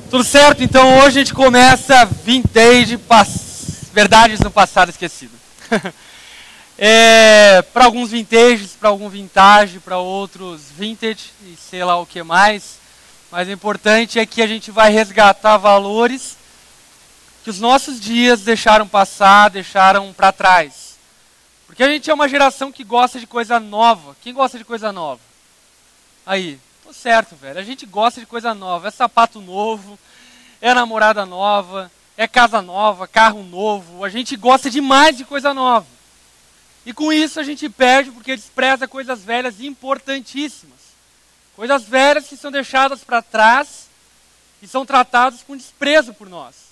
Tudo certo? Então hoje a gente começa Vintage, Verdades no Passado Esquecido. Para alguns vintages, para algum vintage, para outros vintage e sei lá o que mais. Mas o importante é que a gente vai resgatar valores que os nossos dias deixaram passar, deixaram para trás. Porque a gente é uma geração que gosta de coisa nova. Quem gosta de coisa nova? Aí, tô certo, velho. A gente gosta de coisa nova. É sapato novo, é namorada nova, é casa nova, carro novo. A gente gosta demais de coisa nova. E com isso a gente perde porque despreza coisas velhas importantíssimas. Coisas velhas que são deixadas para trás e são tratadas com desprezo por nós.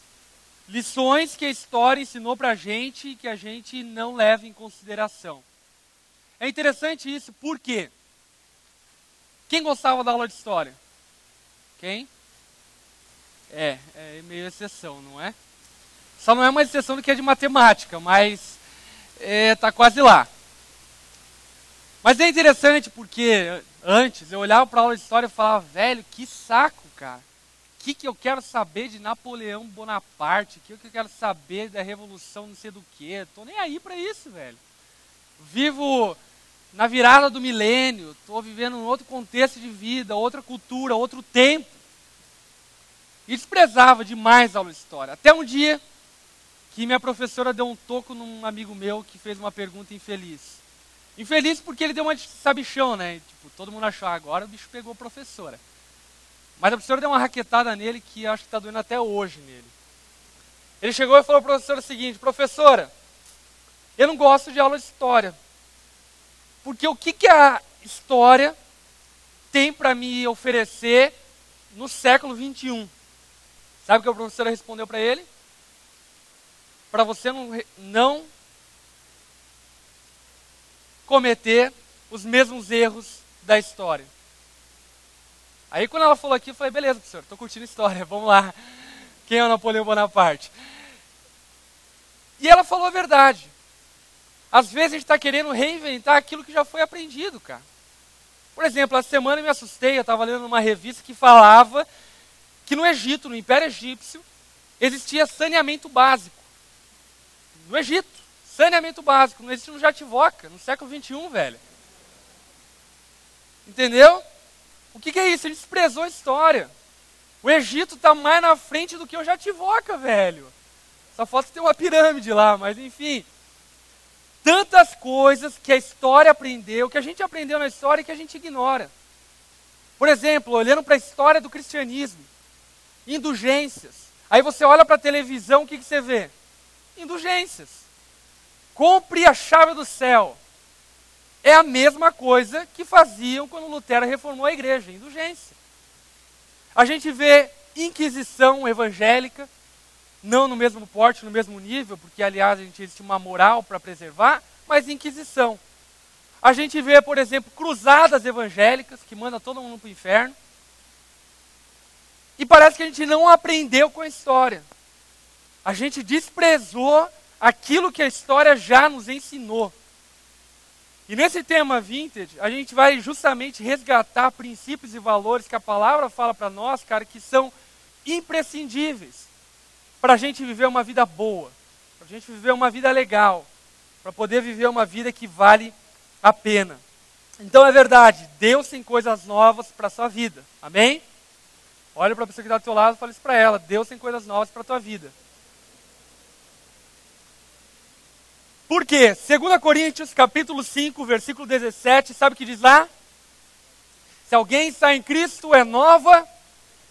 Lições que a história ensinou para a gente e que a gente não leva em consideração. É interessante isso, por quê? Quem gostava da aula de história? Quem? É meio exceção, não é? Só não é uma exceção do que é de matemática, mas tá quase lá. Mas é interessante porque antes eu olhava para a aula de história e falava, velho, que saco, cara. O que eu quero saber de Napoleão Bonaparte? O que eu quero saber da Revolução não sei do quê? Tô nem aí para isso, velho. Vivo na virada do milênio, estou vivendo um outro contexto de vida, outra cultura, outro tempo. E desprezava demais a aula de história. Até um dia que minha professora deu um toco num amigo meu que fez uma pergunta infeliz. Infeliz porque ele deu uma de sabichão, né? Tipo, todo mundo achou, agora o bicho pegou a professora. Mas a professora deu uma raquetada nele que acho que está doendo até hoje nele. Ele chegou e falou para a professora o seguinte, professora, eu não gosto de aula de história. Porque o que a história tem para me oferecer no século XXI? Sabe o que a professora respondeu para ele? Para você não cometer os mesmos erros da história. Aí quando ela falou aqui, eu falei, beleza, professor, estou curtindo a história, vamos lá. Quem é o Napoleão Bonaparte? E ela falou a verdade. Às vezes a gente está querendo reinventar aquilo que já foi aprendido, cara. Por exemplo, essa semana eu me assustei, eu estava lendo uma revista que falava que no Egito, no Império Egípcio, existia saneamento básico. No Egito, saneamento básico, não existe no Jativoca, no século XXI, velho. Entendeu? O que é isso? Ele desprezou a história. O Egito está mais na frente do que o Jativoca, velho. Só falta ter uma pirâmide lá, mas enfim. Tantas coisas que a história aprendeu, que a gente aprendeu na história e que a gente ignora. Por exemplo, olhando para a história do cristianismo, indulgências. Aí você olha para a televisão, o que você vê? Indulgências. Compre a chave do céu. É a mesma coisa que faziam quando Lutero reformou a igreja, indulgência. A gente vê inquisição evangélica, não no mesmo porte, no mesmo nível, porque aliás a gente existe uma moral para preservar, mas inquisição. A gente vê, por exemplo, cruzadas evangélicas, que mandam todo mundo para o inferno. E parece que a gente não aprendeu com a história. A gente desprezou aquilo que a história já nos ensinou. E nesse tema vintage, a gente vai justamente resgatar princípios e valores que a palavra fala para nós, cara, que são imprescindíveis para a gente viver uma vida boa, para a gente viver uma vida legal, para poder viver uma vida que vale a pena. Então é verdade, Deus tem coisas novas para a sua vida, amém? Olha para a pessoa que está do teu lado e fala isso para ela, Deus tem coisas novas para a tua vida. Por quê? 2 Coríntios capítulo 5, versículo 17, sabe o que diz lá? Se alguém está em Cristo, é nova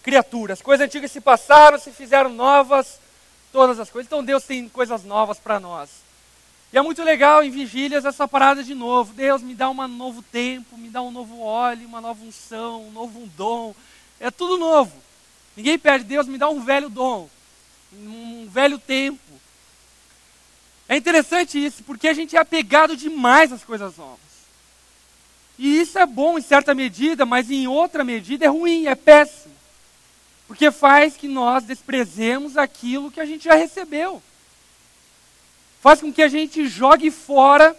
criatura. As coisas antigas se passaram, se fizeram novas, todas as coisas. Então Deus tem coisas novas para nós. E é muito legal em vigílias essa parada de novo. Deus me dá um novo tempo, me dá um novo óleo, uma nova unção, um novo dom. É tudo novo. Ninguém pede, Deus me dá um velho dom, um velho tempo. É interessante isso, porque a gente é apegado demais às coisas novas. E isso é bom em certa medida, mas em outra medida é ruim, é péssimo. Porque faz que nós desprezemos aquilo que a gente já recebeu. faz com que a gente jogue fora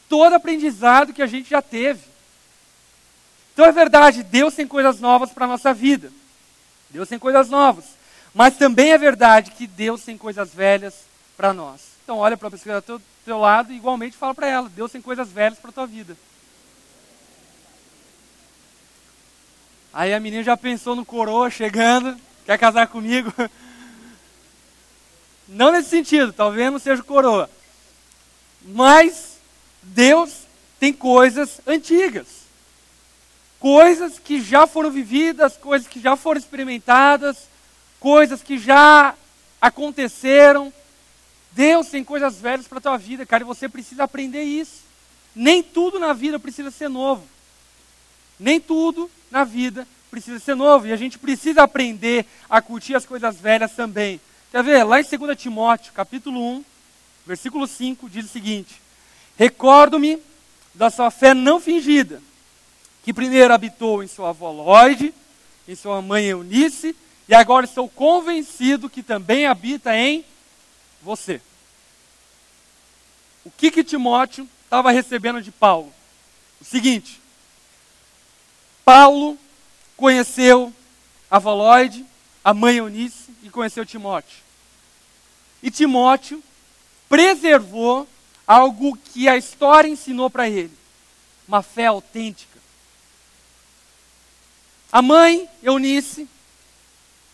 todo aprendizado que a gente já teve. Então é verdade, Deus tem coisas novas para a nossa vida. Deus tem coisas novas. Mas também é verdade que Deus tem coisas velhas para nós. Então olha para a pessoa do teu lado e igualmente fala para ela, Deus tem coisas velhas para a tua vida. Aí a menina já pensou no coroa chegando, quer casar comigo? Não nesse sentido, talvez não seja o coroa. Mas Deus tem coisas antigas. Coisas que já foram vividas, coisas que já foram experimentadas, coisas que já aconteceram. Deus tem coisas velhas para a tua vida, cara, e você precisa aprender isso. Nem tudo na vida precisa ser novo. Nem tudo na vida precisa ser novo. E a gente precisa aprender a curtir as coisas velhas também. Quer ver? Lá em 2 Timóteo, capítulo 1, versículo 5, diz o seguinte: recordo-me da sua fé não fingida, que primeiro habitou em sua avó Lóide, em sua mãe Eunice, e agora estou convencido que também habita em você. O que Timóteo estava recebendo de Paulo? O seguinte: Paulo conheceu a avó Lóide, a mãe Eunice, e conheceu Timóteo. E Timóteo preservou algo que a história ensinou para ele, uma fé autêntica. A mãe Eunice,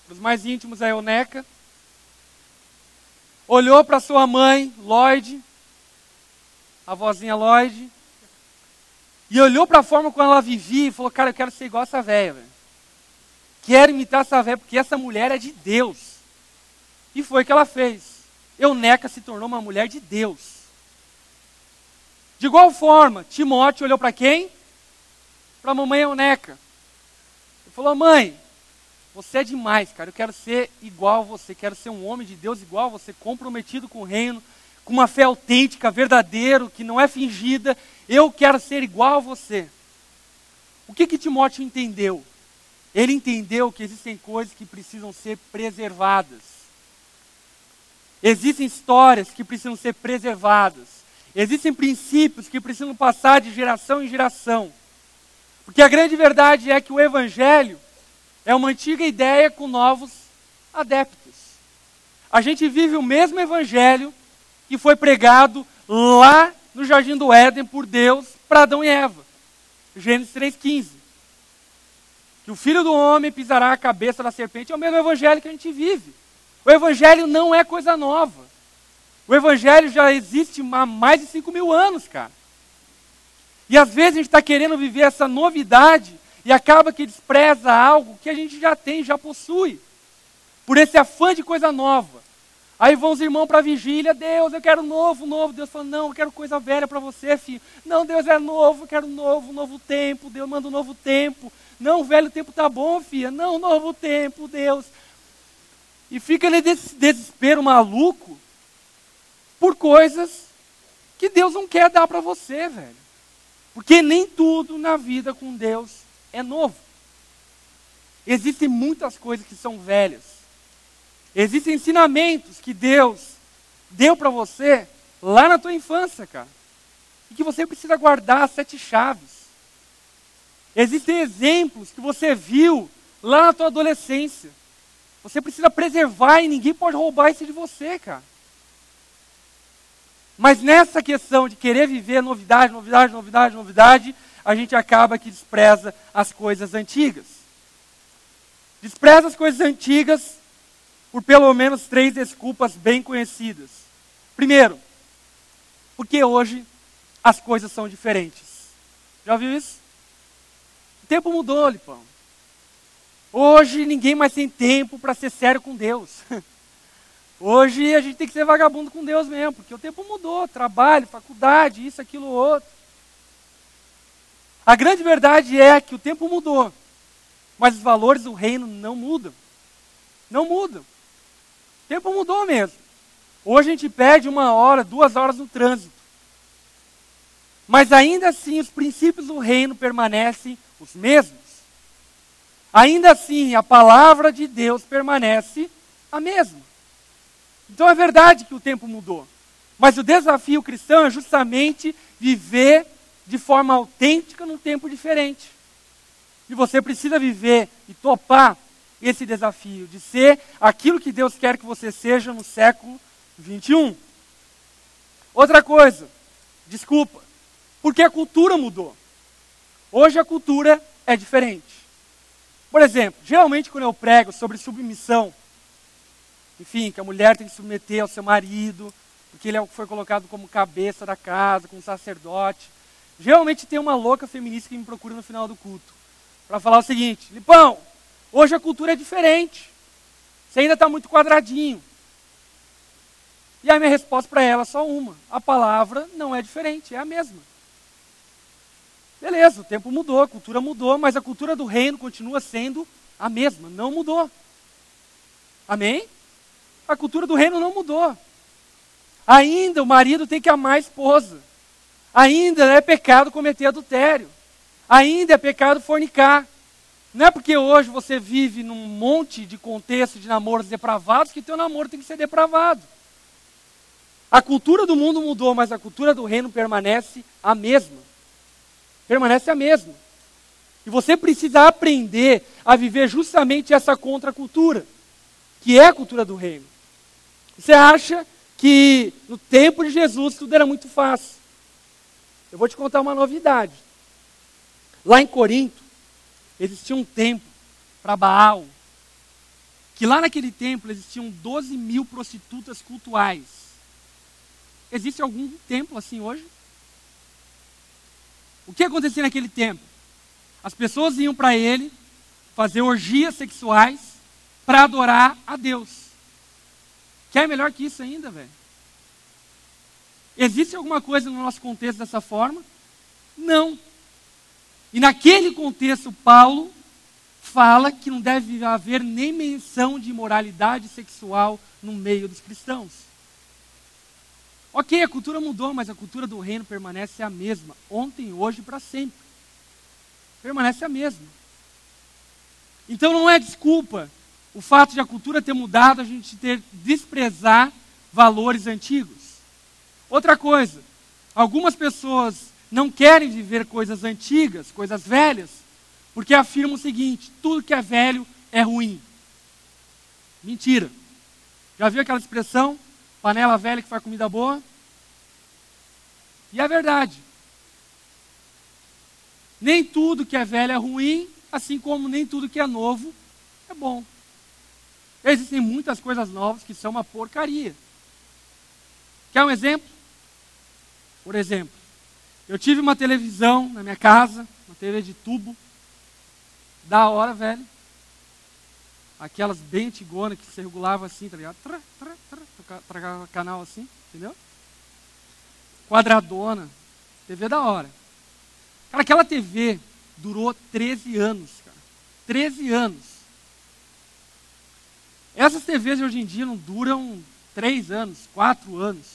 para os mais íntimos a Euneca, olhou para sua mãe Lóide, a vozinha Lóide, e olhou para a forma como ela vivia e falou, cara, eu quero ser igual essa velha, velho. Quero imitar essa velha, porque essa mulher é de Deus. E foi o que ela fez. Euneca se tornou uma mulher de Deus. De igual forma, Timóteo olhou para quem? Para a mamãe Euneca. Ele falou, mãe, você é demais, cara, eu quero ser igual a você, quero ser um homem de Deus igual a você, comprometido com o reino, com uma fé autêntica, verdadeira, que não é fingida, eu quero ser igual a você. O que Timóteo entendeu? Ele entendeu que existem coisas que precisam ser preservadas. Existem histórias que precisam ser preservadas. Existem princípios que precisam passar de geração em geração. Porque a grande verdade é que o Evangelho é uma antiga ideia com novos adeptos. A gente vive o mesmo Evangelho que foi pregado lá no Jardim do Éden por Deus para Adão e Eva. Gênesis 3,15. Que o Filho do Homem pisará a cabeça da serpente. É o mesmo Evangelho que a gente vive. O Evangelho não é coisa nova. O Evangelho já existe há mais de 5.000 anos, cara. E às vezes a gente está querendo viver essa novidade e acaba que despreza algo que a gente já tem, já possui. Por esse afã de coisa nova. Aí vão os irmãos para a vigília, Deus, eu quero novo. Deus fala, não, eu quero coisa velha para você, filho. Não, Deus é novo, eu quero novo tempo. Deus manda um novo tempo. Não, o velho tempo tá bom, filha. Não, novo tempo, Deus. E fica nesse desespero maluco por coisas que Deus não quer dar para você, velho. Porque nem tudo na vida com Deus é novo. Existem muitas coisas que são velhas. Existem ensinamentos que Deus deu para você lá na tua infância, cara. E que você precisa guardar as 7 chaves. Existem exemplos que você viu lá na tua adolescência. Você precisa preservar e ninguém pode roubar isso de você, cara. Mas nessa questão de querer viver novidade, a gente acaba que despreza as coisas antigas. Despreza as coisas antigas por pelo menos 3 desculpas bem conhecidas. Primeiro, porque hoje as coisas são diferentes. Já viu isso? O tempo mudou, Lipão. Hoje ninguém mais tem tempo para ser sério com Deus. Hoje a gente tem que ser vagabundo com Deus mesmo, porque o tempo mudou, trabalho, faculdade, isso, aquilo, outro. A grande verdade é que o tempo mudou, mas os valores do reino não mudam. Não mudam. O tempo mudou mesmo. Hoje a gente perde 1 hora, 2 horas no trânsito. Mas ainda assim os princípios do reino permanecem os mesmos. Ainda assim a palavra de Deus permanece a mesma. Então é verdade que o tempo mudou. Mas o desafio cristão é justamente viver de forma autêntica num tempo diferente. E você precisa viver e topar esse desafio de ser aquilo que Deus quer que você seja no século 21. Outra coisa, desculpa, porque a cultura mudou. Hoje a cultura é diferente. Por exemplo, geralmente quando eu prego sobre submissão, enfim, que a mulher tem que submeter ao seu marido, porque ele foi colocado como cabeça da casa, como sacerdote, geralmente tem uma louca feminista que me procura no final do culto, para falar o seguinte: Lipão, hoje a cultura é diferente, você ainda está muito quadradinho. E a minha resposta para ela é só uma: a palavra não é diferente, é a mesma. Beleza, o tempo mudou, a cultura mudou, mas a cultura do reino continua sendo a mesma, não mudou. Amém? A cultura do reino não mudou. Ainda o marido tem que amar a esposa. Ainda é pecado cometer adultério. Ainda é pecado fornicar. Não é porque hoje você vive num monte de contexto de namoros depravados que teu namoro tem que ser depravado. A cultura do mundo mudou, mas a cultura do reino permanece a mesma. Permanece a mesma. E você precisa aprender a viver justamente essa contracultura, que é a cultura do reino. Você acha que no tempo de Jesus tudo era muito fácil. Eu vou te contar uma novidade. Lá em Corinto, existia um templo para Baal, que lá naquele templo existiam 12 mil prostitutas cultuais. Existe algum templo assim hoje? O que acontecia naquele templo? As pessoas iam para ele fazer orgias sexuais para adorar a Deus. Quer melhor que isso ainda, velho? Existe alguma coisa no nosso contexto dessa forma? Não. E naquele contexto, Paulo fala que não deve haver nem menção de imoralidade sexual no meio dos cristãos. Ok, a cultura mudou, mas a cultura do reino permanece a mesma. Ontem, hoje e para sempre. Permanece a mesma. Então não é desculpa o fato de a cultura ter mudado, a gente desprezar valores antigos. Outra coisa, algumas pessoas não querem viver coisas antigas, coisas velhas, porque afirmam o seguinte: tudo que é velho é ruim. Mentira. Já viu aquela expressão? Panela velha que faz comida boa? E é verdade. Nem tudo que é velho é ruim, assim como nem tudo que é novo é bom. Existem muitas coisas novas que são uma porcaria. Quer um exemplo? Por exemplo, eu tive uma televisão na minha casa, uma TV de tubo, da hora, velho. Aquelas bem antigonas que você regulava assim, tá ligado? Trocava canal assim, entendeu? Quadradona, TV da hora. Cara, aquela TV durou 13 anos, cara. 13 anos. Essas TVs de hoje em dia não duram 3 anos, 4 anos.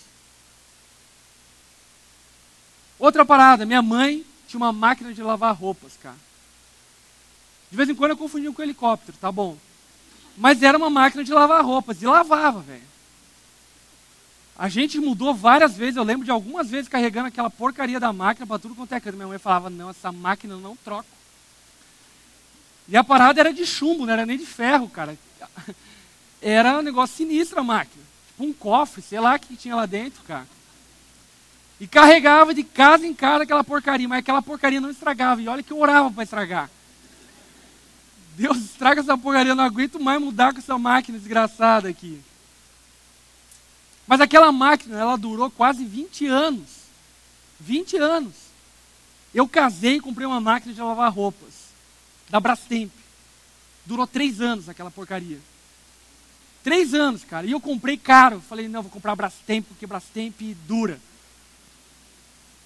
Outra parada, minha mãe tinha uma máquina de lavar roupas, cara. De vez em quando eu confundia com helicóptero, tá bom? Mas era uma máquina de lavar roupas, e lavava, velho. A gente mudou várias vezes, eu lembro de algumas vezes carregando aquela porcaria da máquina para tudo quanto é canto. Minha mãe falava: não, essa máquina eu não troco. E a parada era de chumbo, não era nem de ferro, cara. Era um negócio sinistro a máquina. Tipo um cofre, sei lá o que tinha lá dentro, cara. E carregava de casa em casa aquela porcaria, mas aquela porcaria não estragava. E olha que eu orava para estragar. Deus, estraga essa porcaria, eu não aguento mais mudar com essa máquina desgraçada aqui. Mas aquela máquina, ela durou quase 20 anos. 20 anos. Eu casei e comprei uma máquina de lavar roupas, da Brastemp. Durou 3 anos aquela porcaria. 3 anos, cara. E eu comprei caro. Falei: não, vou comprar Brastemp, porque Brastemp dura.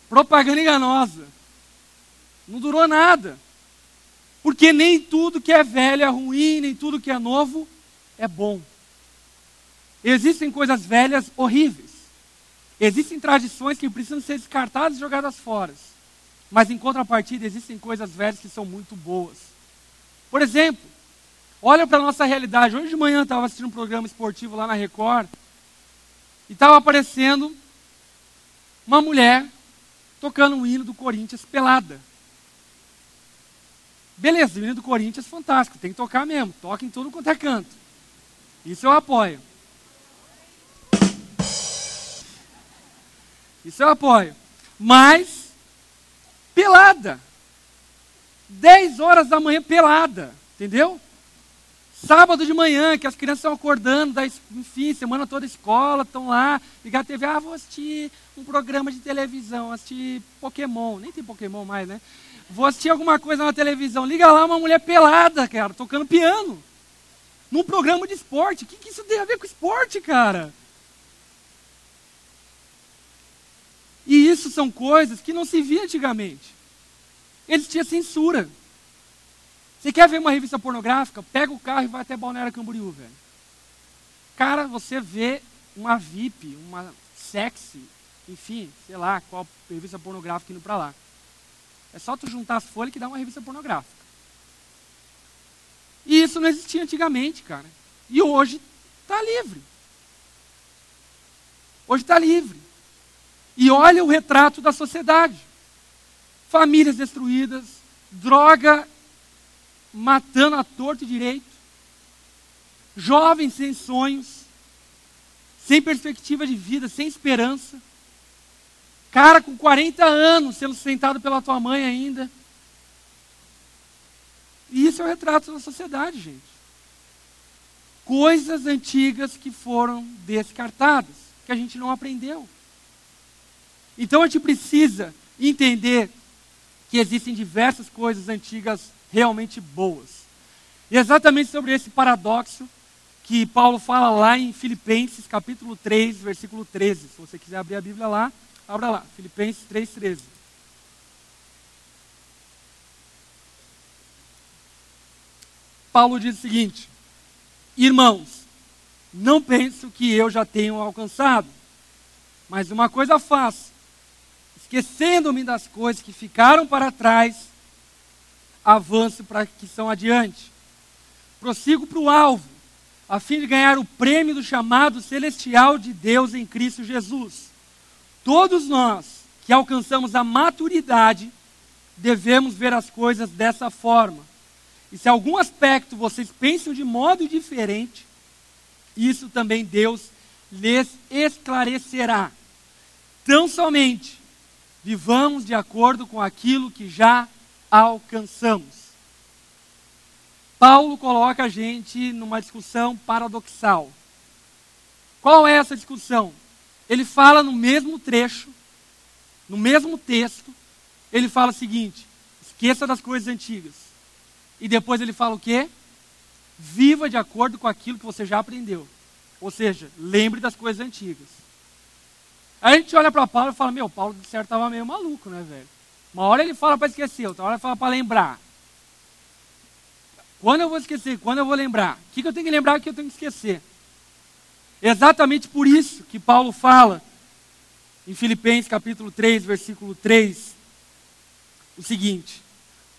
Propaganda enganosa. Não durou nada. Porque nem tudo que é velho é ruim, nem tudo que é novo é bom. Existem coisas velhas horríveis. Existem tradições que precisam ser descartadas e jogadas fora. Mas em contrapartida existem coisas velhas que são muito boas. Por exemplo, olha para a nossa realidade. Hoje de manhã eu estava assistindo um programa esportivo lá na Record e estava aparecendo uma mulher tocando um hino do Corinthians pelada. Beleza, o hino do Corinthians é fantástico, tem que tocar mesmo, toca em tudo quanto é canto. Isso eu apoio. Isso eu apoio. Mas, pelada. 10 horas da manhã pelada, entendeu? Sábado de manhã, que as crianças estão acordando, enfim, semana toda escola, estão lá, ligar a TV, vou assistir um programa de televisão, assistir Pokémon, nem tem Pokémon mais, né? Vou assistir alguma coisa na televisão, liga lá uma mulher pelada, cara, tocando piano, num programa de esporte. O que isso tem a ver com esporte, cara? E isso são coisas que não se via antigamente. Existia censura. Você quer ver uma revista pornográfica? Pega o carro e vai até Balneário Camboriú, velho. Cara, você vê uma VIP, uma sexy, enfim, sei lá, qual revista pornográfica indo pra lá. É só tu juntar as folhas que dá uma revista pornográfica. E isso não existia antigamente, cara. E hoje está livre. Hoje está livre. E olha o retrato da sociedade. Famílias destruídas, droga matando a torto e direito, jovens sem sonhos, sem perspectiva de vida, sem esperança, cara com 40 anos sendo sustentado pela tua mãe ainda. E isso é o retrato da sociedade, gente. Coisas antigas que foram descartadas, que a gente não aprendeu. Então a gente precisa entender que existem diversas coisas antigas realmente boas. E é exatamente sobre esse paradoxo que Paulo fala lá em Filipenses, capítulo 3, versículo 13. Se você quiser abrir a Bíblia lá, abra lá, Filipenses 3, 13. Paulo diz o seguinte: irmãos, não penso que eu já tenho alcançado, mas uma coisa faço, esquecendo-me das coisas que ficaram para trás, avanço para que são adiante. Prossigo para o alvo, a fim de ganhar o prêmio do chamado celestial de Deus em Cristo Jesus. Todos nós que alcançamos a maturidade, devemos ver as coisas dessa forma. E se algum aspecto vocês pensam de modo diferente, isso também Deus lhes esclarecerá. Tão somente vivamos de acordo com aquilo que já alcançamos. Paulo coloca a gente numa discussão paradoxal. Qual é essa discussão? Ele fala no mesmo trecho, no mesmo texto, ele fala o seguinte: esqueça das coisas antigas. E depois ele fala o quê? Viva de acordo com aquilo que você já aprendeu. Ou seja, lembre das coisas antigas. Aí a gente olha para Paulo e fala: meu, Paulo de certo estava meio maluco, né, velho? Uma hora ele fala para esquecer, outra hora ele fala para lembrar. Quando eu vou esquecer? Quando eu vou lembrar? O que eu tenho que lembrar, o que eu tenho que esquecer? Exatamente por isso que Paulo fala em Filipenses capítulo 3, versículo 3, o seguinte: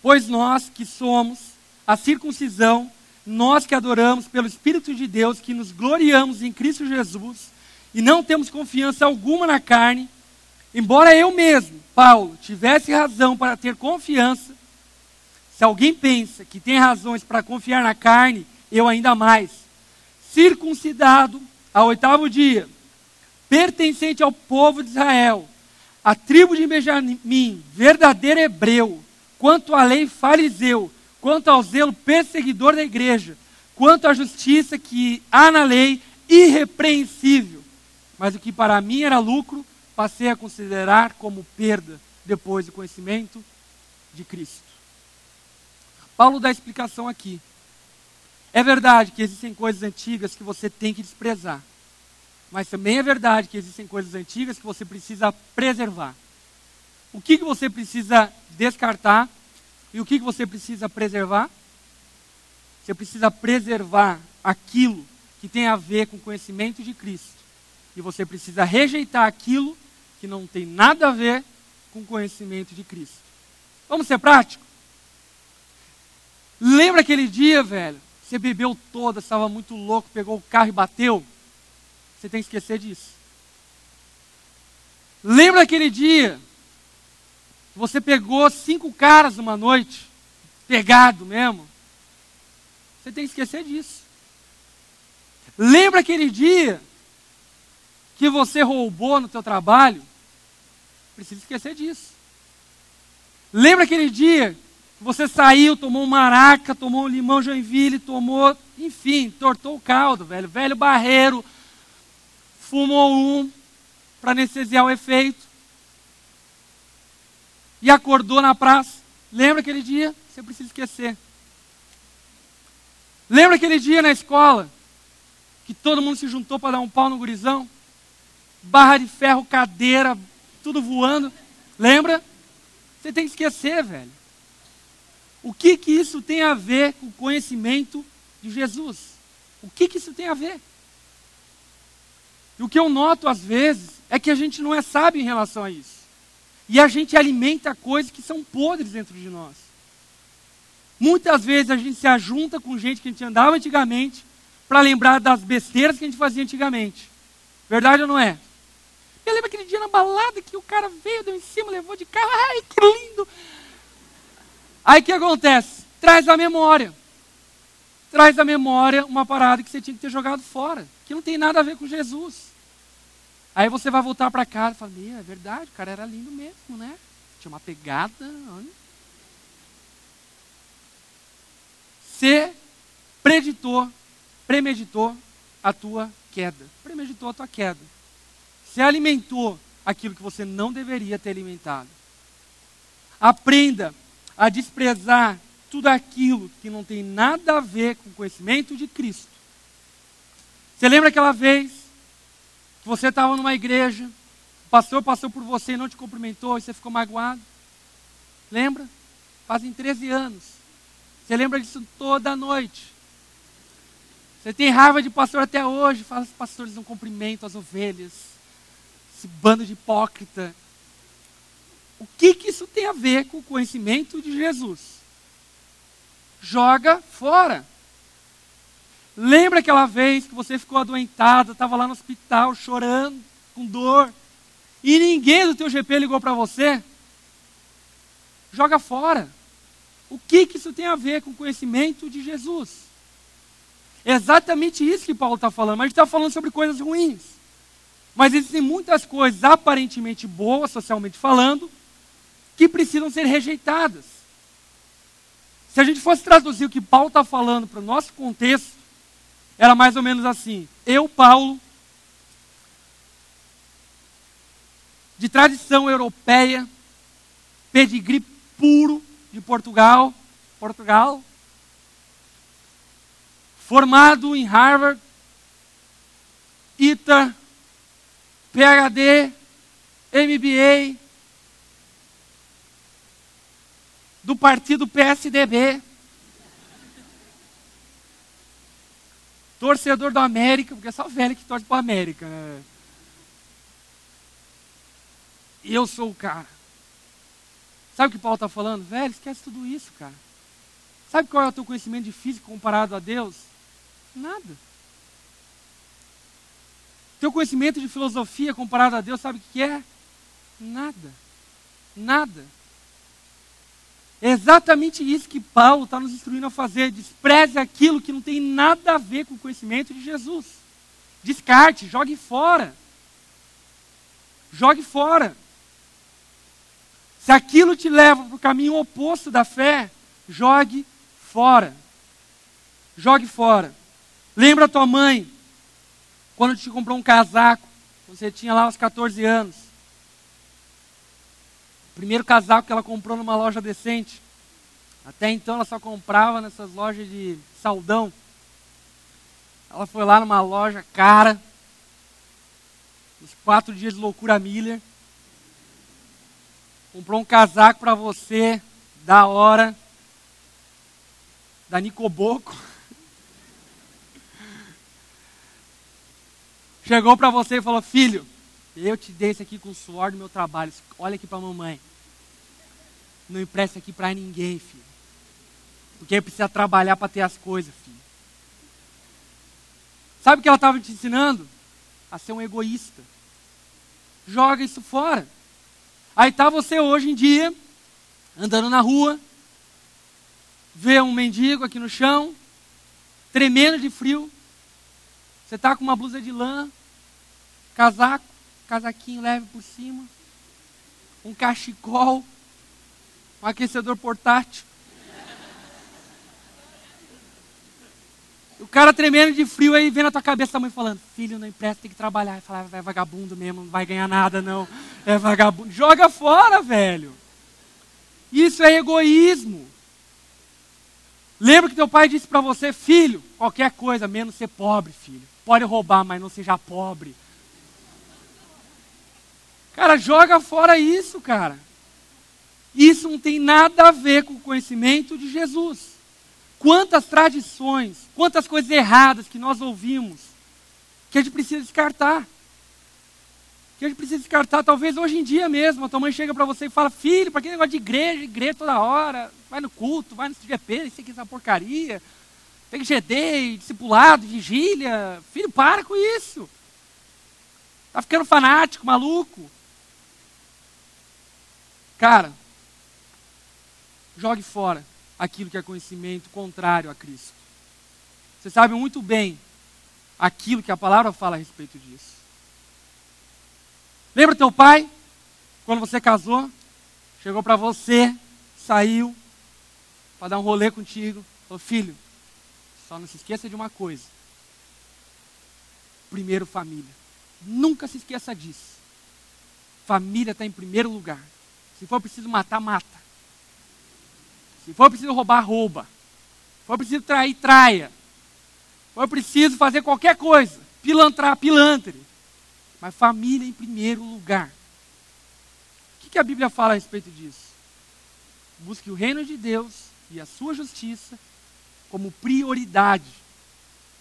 pois nós que somos a circuncisão, nós que adoramos pelo Espírito de Deus, que nos gloriamos em Cristo Jesus, e não temos confiança alguma na carne, embora eu mesmo, Paulo, tivesse razão para ter confiança, se alguém pensa que tem razões para confiar na carne, eu ainda mais. Circuncidado ao 8º dia, pertencente ao povo de Israel, a tribo de Benjamim, verdadeiro hebreu, quanto à lei fariseu, quanto ao zelo perseguidor da igreja, quanto à justiça que há na lei, irrepreensível. Mas o que para mim era lucro, passei a considerar como perda, depois do conhecimento de Cristo. Paulo dá explicação aqui. É verdade que existem coisas antigas que você tem que desprezar. Mas também é verdade que existem coisas antigas que você precisa preservar. O que você precisa descartar e o que você precisa preservar? Você precisa preservar aquilo que tem a ver com o conhecimento de Cristo. E você precisa rejeitar aquilo que não tem nada a ver com o conhecimento de Cristo. Vamos ser práticos? Lembra aquele dia, velho? Você bebeu toda, estava muito louco, pegou o carro e bateu? Você tem que esquecer disso. Lembra aquele dia que você pegou 5 caras numa noite, pegado mesmo? Você tem que esquecer disso. Lembra aquele dia que você roubou no teu trabalho? Precisa esquecer disso. Lembra aquele dia que você saiu, tomou um maraca, tomou um limão Joinville, tomou, enfim, tortou o caldo, velho barreiro, fumou um para anestesiar o efeito e acordou na praça. Lembra aquele dia? Você precisa esquecer. Lembra aquele dia na escola que todo mundo se juntou para dar um pau no gurizão? Barra de ferro, cadeira, tudo voando. Lembra? Você tem que esquecer, velho. O que isso tem a ver com o conhecimento de Jesus? O que isso tem a ver? E o que eu noto às vezes é que a gente não é sábio em relação a isso. E a gente alimenta coisas que são podres dentro de nós. Muitas vezes a gente se ajunta com gente que a gente andava antigamente para lembrar das besteiras que a gente fazia antigamente. Verdade ou não é? Eu lembro aquele dia na balada que o cara veio, deu em cima, levou de carro. Ai, que lindo! Aí o que acontece? Traz à memória. Traz à memória uma parada que você tinha que ter jogado fora, que não tem nada a ver com Jesus. Aí você vai voltar para casa e fala, é verdade, o cara era lindo mesmo, né? Tinha uma pegada. Olha. Você premeditou a tua queda. Premeditou a tua queda. Você alimentou aquilo que você não deveria ter alimentado. Aprenda a desprezar tudo aquilo que não tem nada a ver com o conhecimento de Cristo. Você lembra aquela vez que você estava numa igreja, o pastor passou por você e não te cumprimentou e você ficou magoado? Lembra? Fazem 13 anos. Você lembra disso toda noite. Você tem raiva de pastor até hoje. Fala, os pastores não cumprimentam as ovelhas. Esse bando de hipócrita. O que isso tem a ver com o conhecimento de Jesus? Joga fora. Lembra aquela vez que você ficou adoentado, estava lá no hospital chorando, com dor, e ninguém do teu GP ligou para você? Joga fora. O que isso tem a ver com o conhecimento de Jesus? É exatamente isso que Paulo está falando, mas a gente está falando sobre coisas ruins. Mas existem muitas coisas aparentemente boas, socialmente falando, que precisam ser rejeitadas. Se a gente fosse traduzir o que Paulo está falando para o nosso contexto, era mais ou menos assim: eu, Paulo, de tradição europeia, pedigree puro de Portugal, formado em Harvard, ITA, PhD, MBA, do partido PSDB, torcedor do América, porque é só velho que torce para o América, né? E eu sou o cara. Sabe o que Paulo está falando? Velho, esquece tudo isso, cara. Sabe qual é o teu conhecimento de física comparado a Deus? Nada. Teu conhecimento de filosofia comparado a Deus, sabe o que é? Nada. Nada. É exatamente isso que Paulo está nos instruindo a fazer. Despreze aquilo que não tem nada a ver com o conhecimento de Jesus. Descarte, jogue fora. Jogue fora. Se aquilo te leva para o caminho oposto da fé, jogue fora. Jogue fora. Lembra a tua mãe, quando te comprou um casaco, você tinha lá uns 14 anos. Primeiro casaco que ela comprou numa loja decente. Até então ela só comprava nessas lojas de saldão. Ela foi lá numa loja cara, nos 4 dias de loucura Miller. Comprou um casaco para você, da hora, da Nicoboco. Chegou para você e falou: filho, eu te dei isso aqui com o suor do meu trabalho. Olha aqui para a mamãe. Não empresta aqui para ninguém, filho. Porque aí precisa trabalhar para ter as coisas, filho. Sabe o que ela estava te ensinando? A ser um egoísta. Joga isso fora. Aí tá você hoje em dia, andando na rua, vê um mendigo aqui no chão, tremendo de frio. Você tá com uma blusa de lã, casaquinho leve por cima, um cachecol, um aquecedor portátil. O cara tremendo de frio aí, vendo a tua cabeça, a mãe falando, filho, não empresta, tem que trabalhar. Fala, é vagabundo mesmo, não vai ganhar nada não. É vagabundo. Joga fora, velho. Isso é egoísmo. Lembra que teu pai disse para você, filho, qualquer coisa, menos ser pobre, filho. Pode roubar, mas não seja pobre. Cara, joga fora isso, cara. Isso não tem nada a ver com o conhecimento de Jesus. Quantas tradições, quantas coisas erradas que nós ouvimos, que a gente precisa descartar. Que a gente precisa descartar, talvez hoje em dia mesmo, a tua mãe chega para você e fala, filho, para que negócio de igreja toda hora, vai no culto, vai no CGP, isso aqui é essa porcaria, tem GD, discipulado, vigília, filho, para com isso. Tá ficando fanático, maluco. Cara, jogue fora aquilo que é conhecimento contrário a Cristo. Você sabe muito bem aquilo que a palavra fala a respeito disso. Lembra teu pai, quando você casou, chegou para você, saiu para dar um rolê contigo, falou, filho, só não se esqueça de uma coisa. Primeiro, família. Nunca se esqueça disso. Família está em primeiro lugar. Se for preciso matar, mata. Se for preciso roubar, rouba. Se for preciso trair, traia. Se for preciso fazer qualquer coisa, pilantrar, pilantre. Mas família em primeiro lugar. O que a Bíblia fala a respeito disso? Busque o reino de Deus e a sua justiça como prioridade.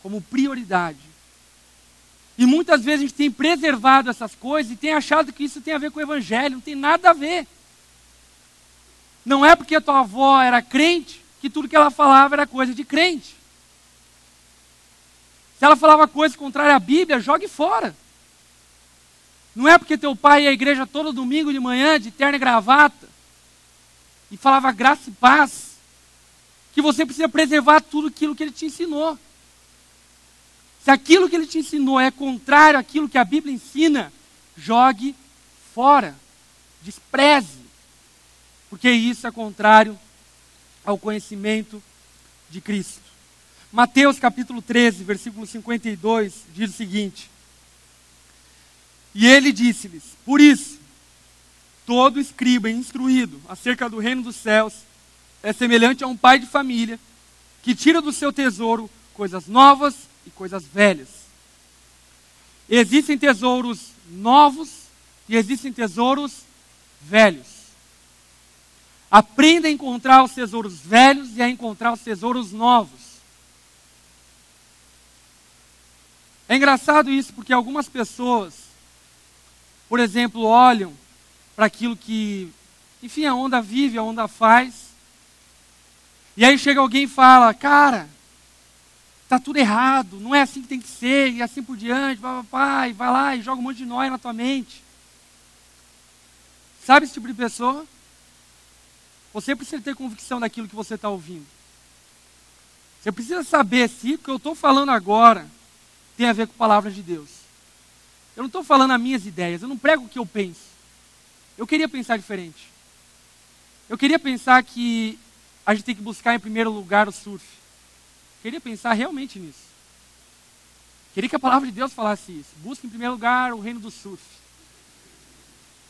Como prioridade. E muitas vezes a gente tem preservado essas coisas e tem achado que isso tem a ver com o evangelho. Não tem nada a ver. Não é porque a tua avó era crente que tudo que ela falava era coisa de crente. Se ela falava coisa contrária à Bíblia, jogue fora. Não é porque teu pai ia à igreja todo domingo de manhã, de terno e gravata, e falava graça e paz, que você precisa preservar tudo aquilo que ele te ensinou. Se aquilo que ele te ensinou é contrário àquilo que a Bíblia ensina, jogue fora. Despreze. Porque isso é contrário ao conhecimento de Cristo. Mateus capítulo 13, versículo 52, diz o seguinte. E ele disse-lhes, por isso, todo escriba instruído acerca do reino dos céus é semelhante a um pai de família que tira do seu tesouro coisas novas e coisas velhas. Existem tesouros novos e existem tesouros velhos. Aprenda a encontrar os tesouros velhos e a encontrar os tesouros novos. É engraçado isso porque algumas pessoas, por exemplo, olham para aquilo que, enfim, a onda vive, a onda faz. E aí chega alguém e fala, cara, está tudo errado, não é assim que tem que ser, e assim por diante, vai lá e joga um monte de nóia na tua mente. Sabe esse tipo de pessoa? Você precisa ter convicção daquilo que você está ouvindo. Você precisa saber se o que eu estou falando agora tem a ver com a palavra de Deus. Eu não estou falando as minhas ideias, eu não prego o que eu penso. Eu queria pensar diferente. Eu queria pensar que a gente tem que buscar em primeiro lugar o surf. Eu queria pensar realmente nisso. Queria que a palavra de Deus falasse isso. Busque em primeiro lugar o reino do surf.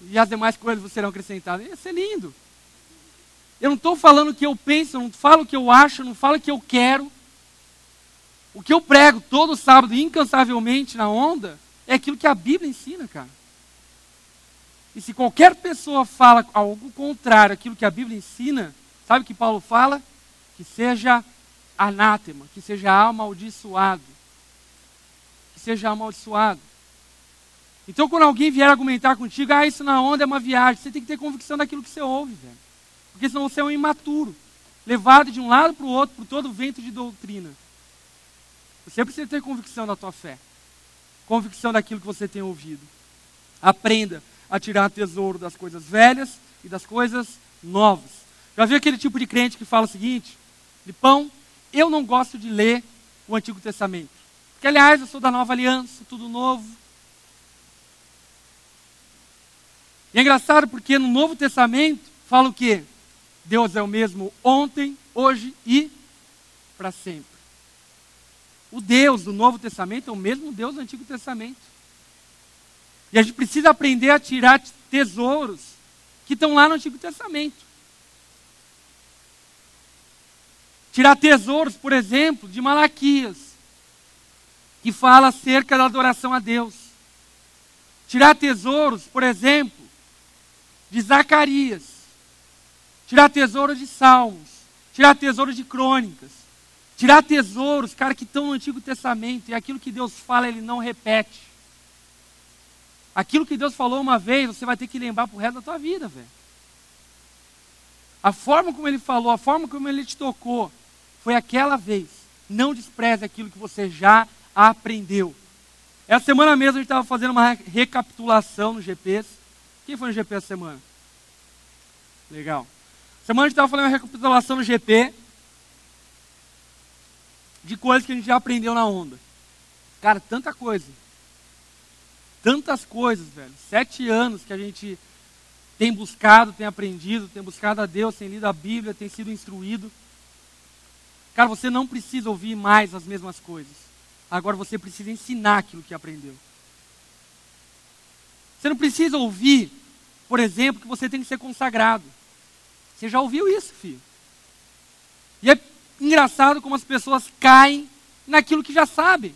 E as demais coisas serão acrescentadas. Ia ser lindo. Eu não estou falando o que eu penso, eu não falo o que eu acho, eu não falo o que eu quero. O que eu prego todo sábado, incansavelmente na onda, é aquilo que a Bíblia ensina, cara. E se qualquer pessoa fala algo contrário àquilo que a Bíblia ensina, sabe o que Paulo fala? Que seja anátema, que seja amaldiçoado. Que seja amaldiçoado. Então quando alguém vier argumentar contigo, isso na onda é uma viagem, você tem que ter convicção daquilo que você ouve, velho. Porque senão você é um imaturo, levado de um lado para o outro, por todo vento de doutrina. Você precisa ter convicção da tua fé. Convicção daquilo que você tem ouvido. Aprenda a tirar tesouro das coisas velhas e das coisas novas. Já viu aquele tipo de crente que fala o seguinte: Lipão, eu não gosto de ler o Antigo Testamento. Porque, aliás, eu sou da Nova Aliança, tudo novo. E é engraçado porque no Novo Testamento fala o quê? Deus é o mesmo ontem, hoje e para sempre. O Deus do Novo Testamento é o mesmo Deus do Antigo Testamento. E a gente precisa aprender a tirar tesouros que estão lá no Antigo Testamento. Tirar tesouros, por exemplo, de Malaquias, que fala acerca da adoração a Deus. Tirar tesouros, por exemplo, de Zacarias. Tirar tesouros de Salmos. Tirar tesouros de Crônicas. Tirar tesouros, cara, que estão no Antigo Testamento. E aquilo que Deus fala, Ele não repete. Aquilo que Deus falou uma vez, você vai ter que lembrar pro resto da tua vida, velho. A forma como Ele falou, a forma como Ele te tocou, foi aquela vez. Não despreze aquilo que você já aprendeu. Essa semana mesmo a gente estava fazendo uma recapitulação no GPs. Quem foi no GP essa semana? Legal. Semana a gente estava fazendo uma recapitulação no GP de coisas que a gente já aprendeu na onda. Cara, tanta coisa. Tantas coisas, velho. 7 anos que a gente tem buscado, tem aprendido, tem buscado a Deus, tem lido a Bíblia, tem sido instruído. Cara, você não precisa ouvir mais as mesmas coisas. Agora você precisa ensinar aquilo que aprendeu. Você não precisa ouvir, por exemplo, que você tem que ser consagrado. Você já ouviu isso, filho? E é engraçado como as pessoas caem naquilo que já sabem.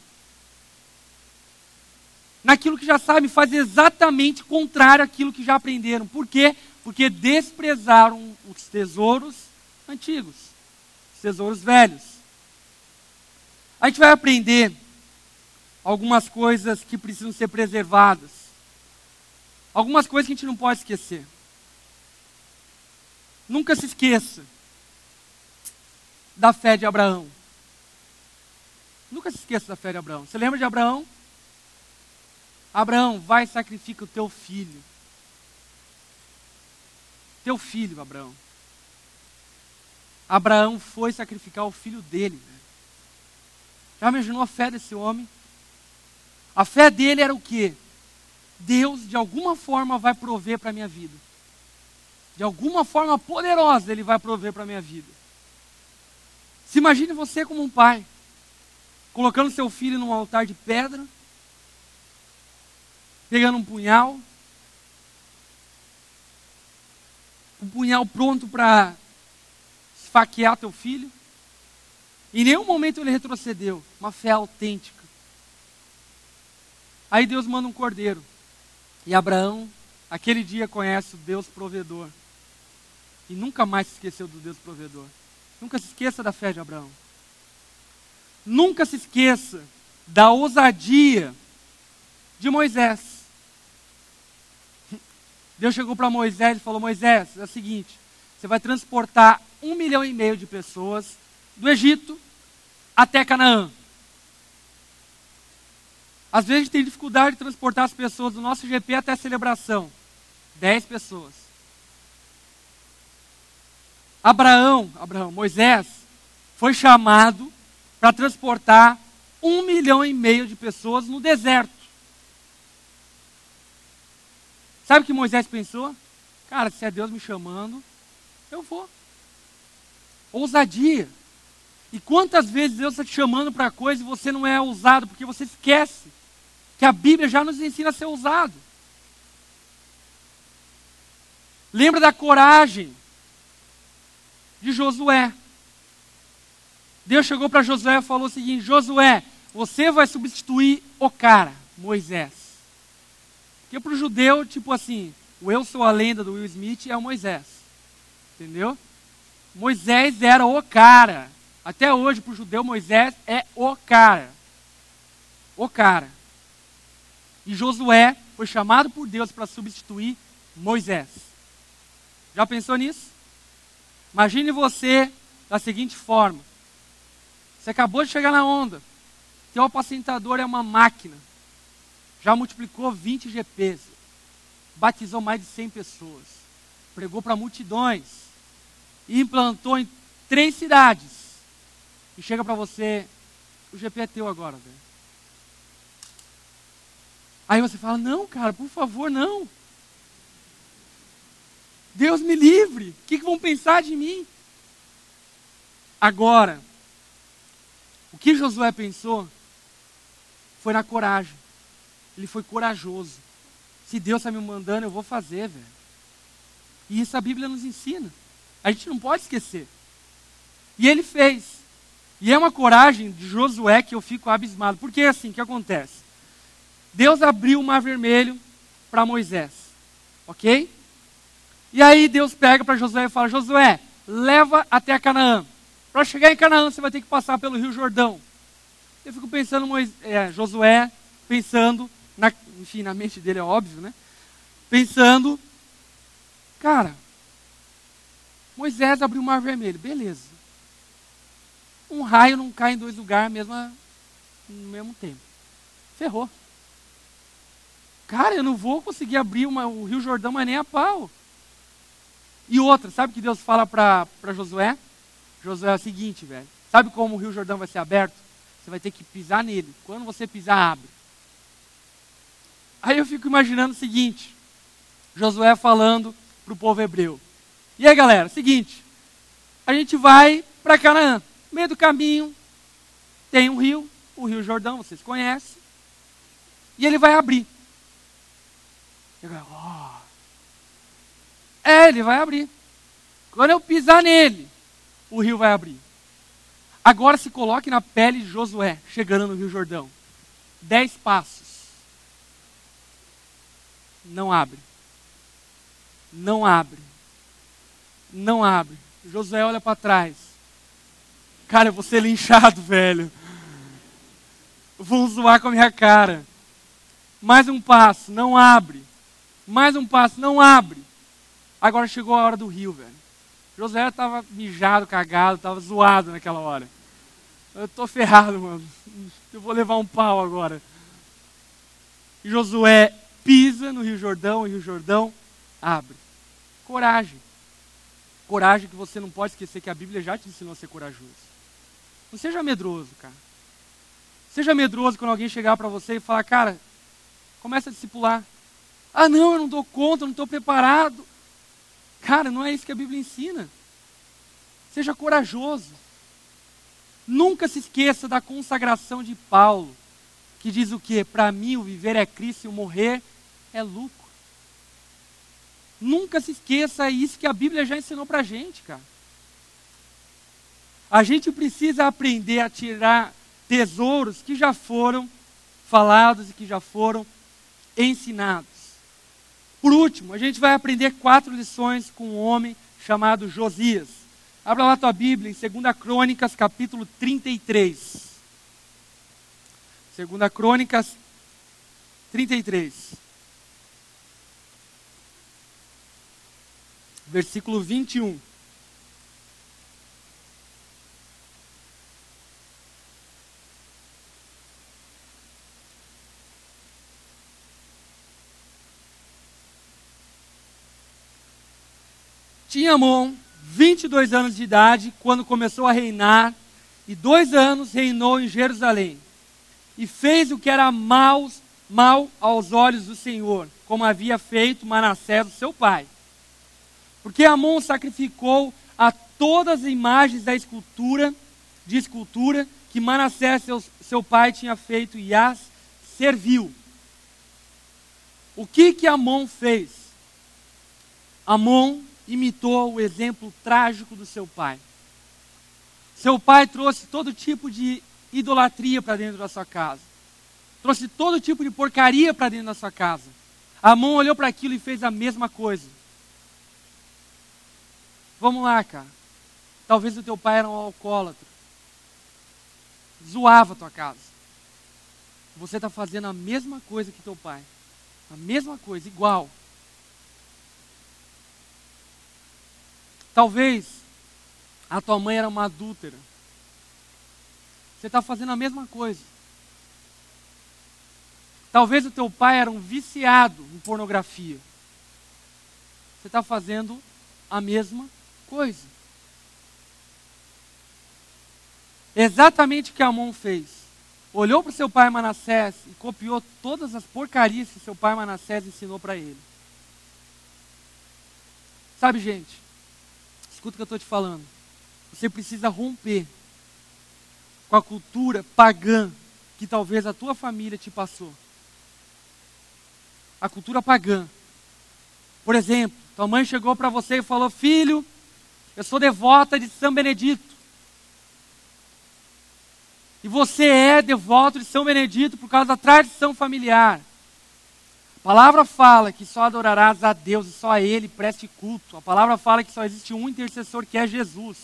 Naquilo que já sabem, faz exatamente contrário àquilo que já aprenderam. Por quê? Porque desprezaram os tesouros antigos, os tesouros velhos. A gente vai aprender algumas coisas que precisam ser preservadas. Algumas coisas que a gente não pode esquecer. Nunca se esqueça da fé de Abraão. Nunca se esqueça da fé de Abraão. Você lembra de Abraão? Abraão, vai e sacrifica o teu filho. Teu filho, Abraão. Abraão foi sacrificar o filho dele. Velho. Já imaginou a fé desse homem? A fé dele era o quê? Deus, de alguma forma, vai prover para a minha vida. De alguma forma poderosa, Ele vai prover para a minha vida. Se imagine você como um pai, colocando seu filho num altar de pedra, pegando um punhal pronto para esfaquear teu filho. Em nenhum momento ele retrocedeu, uma fé autêntica. Aí Deus manda um cordeiro. E Abraão, aquele dia, conhece o Deus provedor. E nunca mais se esqueceu do Deus provedor. Nunca se esqueça da fé de Abraão. Nunca se esqueça da ousadia de Moisés. Deus chegou para Moisés e falou: Moisés, é o seguinte, você vai transportar 1,5 milhão de pessoas do Egito até Canaã. Às vezes a gente tem dificuldade de transportar as pessoas do nosso GP até a celebração. 10 pessoas. Moisés, foi chamado para transportar 1,5 milhão de pessoas no deserto. Sabe o que Moisés pensou? Cara, se é Deus me chamando, eu vou. Ousadia. E quantas vezes Deus está te chamando para coisa e você não é ousado, porque você esquece que a Bíblia já nos ensina a ser ousado. Lembra da coragem de Josué. Deus chegou para Josué e falou o seguinte: Josué, você vai substituir o cara, Moisés. Porque para o judeu, tipo assim, o Eu Sou a Lenda do Will Smith é o Moisés. Entendeu? Moisés era o cara. Até hoje, para o judeu, Moisés é o cara. O cara. E Josué foi chamado por Deus para substituir Moisés. Já pensou nisso? Imagine você da seguinte forma. Você acabou de chegar na onda. Seu apacentador é uma máquina. Já multiplicou 20 GPs. batizou mais de 100 pessoas, pregou para multidões, e implantou em 3 cidades. E chega para você, o GP é teu agora, velho. Aí você fala, não, cara, por favor, não. Deus me livre, o que vão pensar de mim? Agora, o que Josué pensou foi na coragem. Ele foi corajoso. Se Deus está me mandando, eu vou fazer, velho. E isso a Bíblia nos ensina. A gente não pode esquecer. E ele fez. E é uma coragem de Josué que eu fico abismado. Porque é assim, o que acontece? Deus abriu o Mar Vermelho para Moisés. Ok? E aí Deus pega para Josué e fala, Josué, leva até a Canaã. Para chegar em Canaã, você vai ter que passar pelo Rio Jordão. Eu fico pensando, Josué, pensando, enfim, na mente dele é óbvio, né? Pensando, cara, Moisés abriu o Mar Vermelho, beleza. Um raio não cai em 2 lugares no mesmo tempo. Ferrou. Cara, eu não vou conseguir abrir o Rio Jordão, mas nem a pau. E outra, sabe o que Deus fala para Josué? Josué é o seguinte, velho. Sabe como o Rio Jordão vai ser aberto? Você vai ter que pisar nele. Quando você pisar, abre. Aí eu fico imaginando o seguinte. Josué falando para o povo hebreu. E aí, galera, seguinte. A gente vai para Canaã. No meio do caminho tem um rio, o Rio Jordão, vocês conhecem. E ele vai abrir. Ele vai abrir. Quando eu pisar nele, o rio vai abrir. Agora se coloque na pele de Josué, chegando no Rio Jordão. 10 passos. Não abre. Não abre. Não abre. Josué olha para trás. Cara, eu vou ser linchado, velho. Vão zoar com a minha cara. Mais um passo, não abre. Mais um passo, não abre. Agora chegou a hora do rio, velho. Josué estava mijado, cagado, estava zoado naquela hora. Eu tô ferrado, mano. Eu vou levar um pau agora. E Josué pisa no Rio Jordão, e o Rio Jordão abre. Coragem. Coragem que você não pode esquecer que a Bíblia já te ensinou a ser corajoso. Não seja medroso, cara. Seja medroso quando alguém chegar para você e falar, cara, começa a discipular. Ah, não, eu não dou conta, eu não estou preparado. Cara, não é isso que a Bíblia ensina. Seja corajoso. Nunca se esqueça da consagração de Paulo, que diz o quê? Para mim o viver é Cristo e o morrer é lucro. Nunca se esqueça isso que a Bíblia já ensinou para a gente, cara. A gente precisa aprender a tirar tesouros que já foram falados e que já foram ensinados. Por último, a gente vai aprender 4 lições com um homem chamado Josias. Abra lá a tua Bíblia em 2 Crônicas, capítulo 33. 2 Crônicas 33. Versículo 21. Tinha Amon 22 anos de idade quando começou a reinar, e 2 anos reinou em Jerusalém. E fez o que era mal aos olhos do Senhor, como havia feito Manassés, o seu pai. Porque Amon sacrificou a todas as imagens de escultura que Manassés, seu pai, tinha feito e as serviu. O que Amon fez? Amon imitou o exemplo trágico do seu pai. Seu pai trouxe todo tipo de idolatria para dentro da sua casa. Trouxe todo tipo de porcaria para dentro da sua casa. Amon olhou para aquilo e fez a mesma coisa. Vamos lá, cara. Talvez o teu pai era um alcoólatra. Zoava a tua casa. Você está fazendo a mesma coisa que teu pai. A mesma coisa, igual. Talvez a tua mãe era uma adúltera. Você está fazendo a mesma coisa. Talvez o teu pai era um viciado em pornografia. você está fazendo a mesma coisa. Exatamente o que Amon fez. Olhou para o seu pai Manassés e copiou todas as porcarias que seu pai Manassés ensinou para ele. Sabe, gente, escuta o que eu estou te falando. Você precisa romper com a cultura pagã que talvez a tua família te passou. A cultura pagã. Por exemplo, tua mãe chegou para você e falou: filho, eu sou devota de São Benedito. E você é devoto de São Benedito por causa da tradição familiar. A palavra fala que só adorarás a Deus e só a Ele preste culto. A palavra fala que só existe um intercessor, que é Jesus.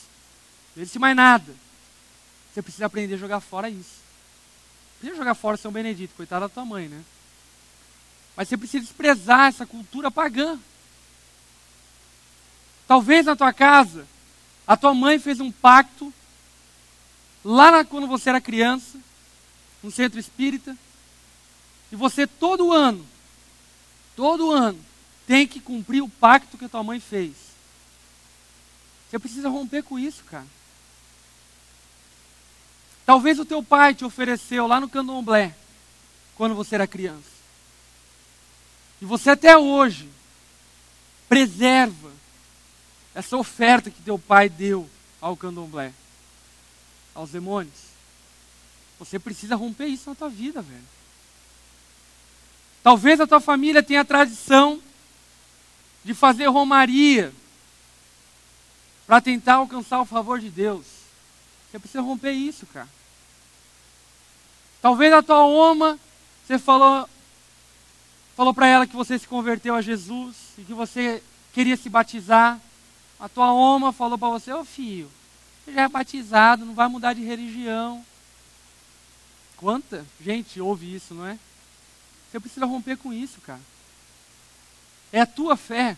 Não existe mais nada. Você precisa aprender a jogar fora isso. Precisa jogar fora São Benedito, coitada da tua mãe, né? Mas você precisa desprezar essa cultura pagã. Talvez na tua casa, a tua mãe fez um pacto, quando você era criança, no centro espírita, e você todo ano, tem que cumprir o pacto que a tua mãe fez. Você precisa romper com isso, cara. Talvez o teu pai te ofereceu lá no candomblé, quando você era criança. E você até hoje preserva essa oferta que teu pai deu ao candomblé, aos demônios. Você precisa romper isso na tua vida, velho. Talvez a tua família tenha a tradição de fazer romaria para tentar alcançar o favor de Deus. Você precisa romper isso, cara. Talvez a tua oma, você falou para ela que você se converteu a Jesus e que você queria se batizar. A tua oma falou para você: ô filho, você já é batizado, não vai mudar de religião. Quanta gente ouve isso, não é? Você precisa romper com isso, cara. É a tua fé.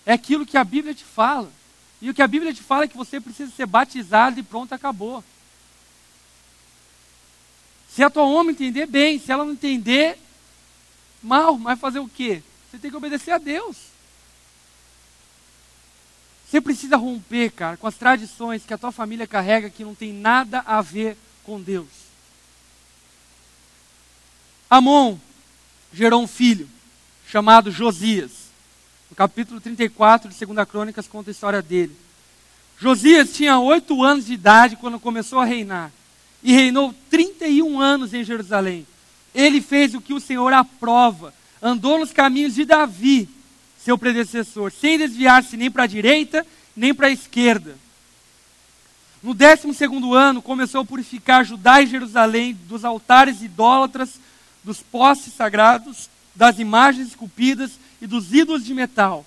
É aquilo que a Bíblia te fala. E o que a Bíblia te fala é que você precisa ser batizado e pronto, acabou. Se a tua oma entender, bem. Se ela não entender, mal. Mas fazer o quê? Você tem que obedecer a Deus. Você precisa romper, cara, com as tradições que a tua família carrega que não tem nada a ver com Deus. Amon gerou um filho chamado Josias. No capítulo 34 de 2 Crônicas conta a história dele. Josias tinha 8 anos de idade quando começou a reinar. E reinou 31 anos em Jerusalém. Ele fez o que o Senhor aprova. Andou nos caminhos de Davi, seu predecessor, sem desviar-se nem para a direita, nem para a esquerda. No 12º ano, começou a purificar Judá e Jerusalém dos altares idólatras, dos postes sagrados, das imagens esculpidas e dos ídolos de metal.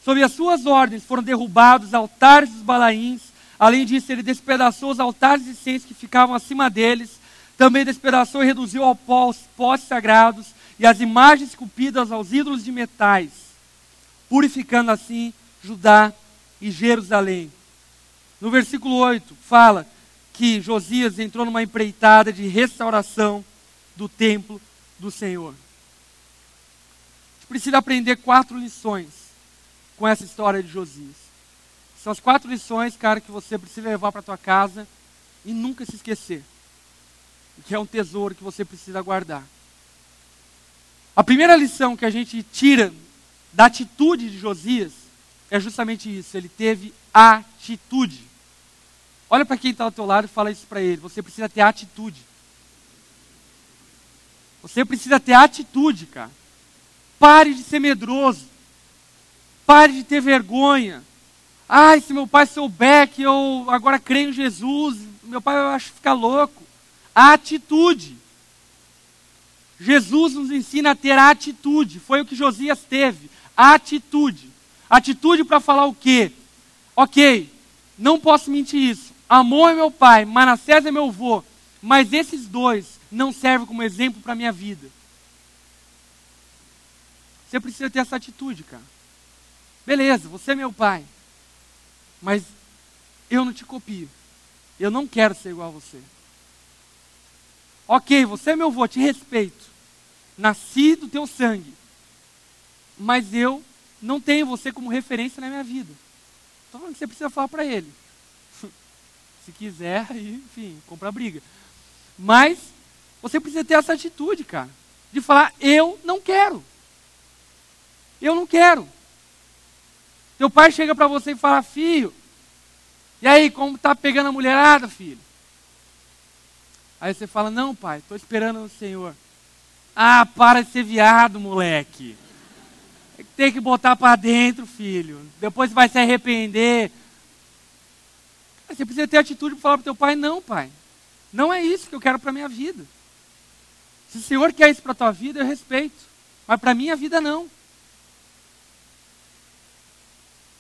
Sob as suas ordens foram derrubados os altares dos Balaíns. Além disso, ele despedaçou os altares de incenso que ficavam acima deles. Também despedaçou e reduziu ao pó os postes sagrados e as imagens esculpidas aos ídolos de metais, purificando assim Judá e Jerusalém. No versículo 8, fala que Josias entrou numa empreitada de restauração do templo do Senhor. A gente precisa aprender 4 lições com essa história de Josias. São as 4 lições, cara, que você precisa levar para a tua casa e nunca se esquecer. Que é um tesouro que você precisa guardar. A primeira lição que a gente tira da atitude de Josias é justamente isso. Ele teve atitude. Olha para quem está ao teu lado e fala isso para ele. Você precisa ter atitude. Você precisa ter atitude, cara. Pare de ser medroso. Pare de ter vergonha. Ai, se meu pai souber que eu agora creio em Jesus, meu pai vai ficar louco. Atitude. Jesus nos ensina a ter atitude. Foi o que Josias teve. Atitude. Atitude para falar o quê? Ok, não posso mentir isso. Amon é meu pai, Manassés é meu avô. Mas esses dois não servem como exemplo para a minha vida. Você precisa ter essa atitude, cara. Beleza, você é meu pai. Mas eu não te copio. Eu não quero ser igual a você. Ok, você é meu avô, te respeito. Nasci do teu sangue. Mas eu não tenho você como referência na minha vida. Estou falando que você precisa falar para ele. Se quiser, aí, enfim, compra briga. Mas você precisa ter essa atitude, cara, de falar, eu não quero. Eu não quero. Teu pai chega para você e fala, filho, e aí, como tá pegando a mulherada, filho? Aí você fala, não, pai, estou esperando o Senhor. Ah, para de ser viado, moleque. Tem que botar para dentro, filho. Depois você vai se arrepender. Você precisa ter atitude para falar para teu pai, não, pai. Não é isso que eu quero para minha vida. Se o Senhor quer isso para a tua vida, eu respeito. Mas para a minha vida, não.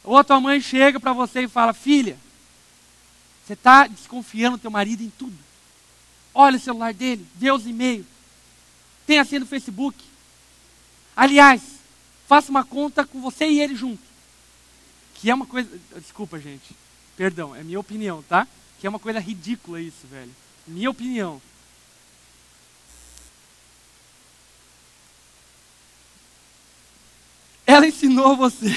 Ou a tua mãe chega para você e fala, filha, você está desconfiando do teu marido em tudo. Olha o celular dele, vê os e-mails. Tem a senha do Facebook. Aliás, faça uma conta com você e ele junto. Que é uma coisa... Desculpa, gente. Perdão, é minha opinião, tá? Que é uma coisa ridícula isso, velho. Minha opinião. Ela ensinou você...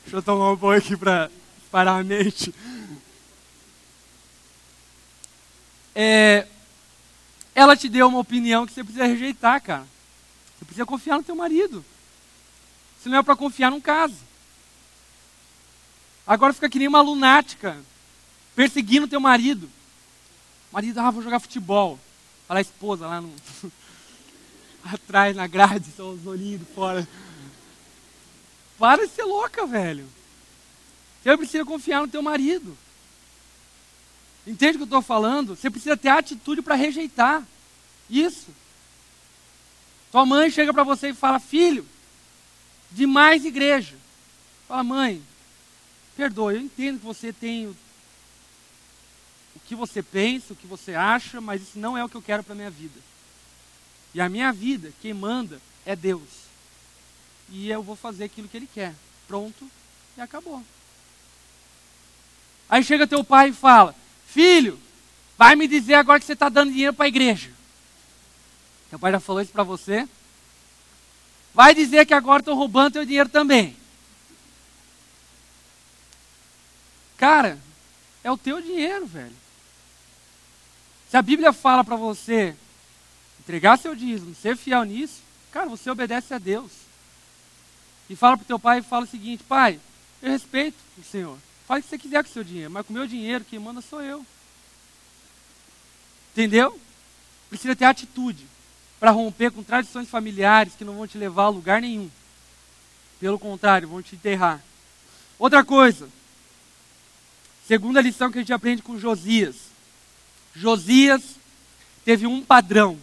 Deixa eu tomar um pouco aqui para parar a mente. Ela te deu uma opinião que você precisa rejeitar, cara. Você precisa confiar no teu marido. Se não é para confiar, não casa. Agora fica que nem uma lunática, perseguindo teu marido. Marido, vou jogar futebol. Olha a esposa lá no... atrás, na grade, só os olhinhos de fora. Para de ser louca, velho. Você precisa confiar no teu marido. Entende o que eu estou falando? Você precisa ter atitude para rejeitar. Isso. Tua mãe chega para você e fala, filho, de mais igreja. Fala, mãe, perdoa, eu entendo que você tem o que você pensa, o que você acha, mas isso não é o que eu quero para a minha vida. E a minha vida, quem manda é Deus. E eu vou fazer aquilo que Ele quer. Pronto, e acabou. Aí chega teu pai e fala, filho, vai me dizer agora que você está dando dinheiro para a igreja. Teu pai já falou isso para você? Vai dizer que agora estão roubando teu dinheiro também. Cara, é o teu dinheiro, velho. Se a Bíblia fala para você entregar seu dízimo, ser fiel nisso, cara, você obedece a Deus. E fala para o teu pai e fala o seguinte, pai, eu respeito o Senhor. Fala o que você quiser com o seu dinheiro, mas com o meu dinheiro quem manda sou eu. Entendeu? Precisa ter atitude para romper com tradições familiares que não vão te levar a lugar nenhum. Pelo contrário, vão te enterrar. Outra coisa, segunda lição que a gente aprende com Josias. Josias teve um padrão.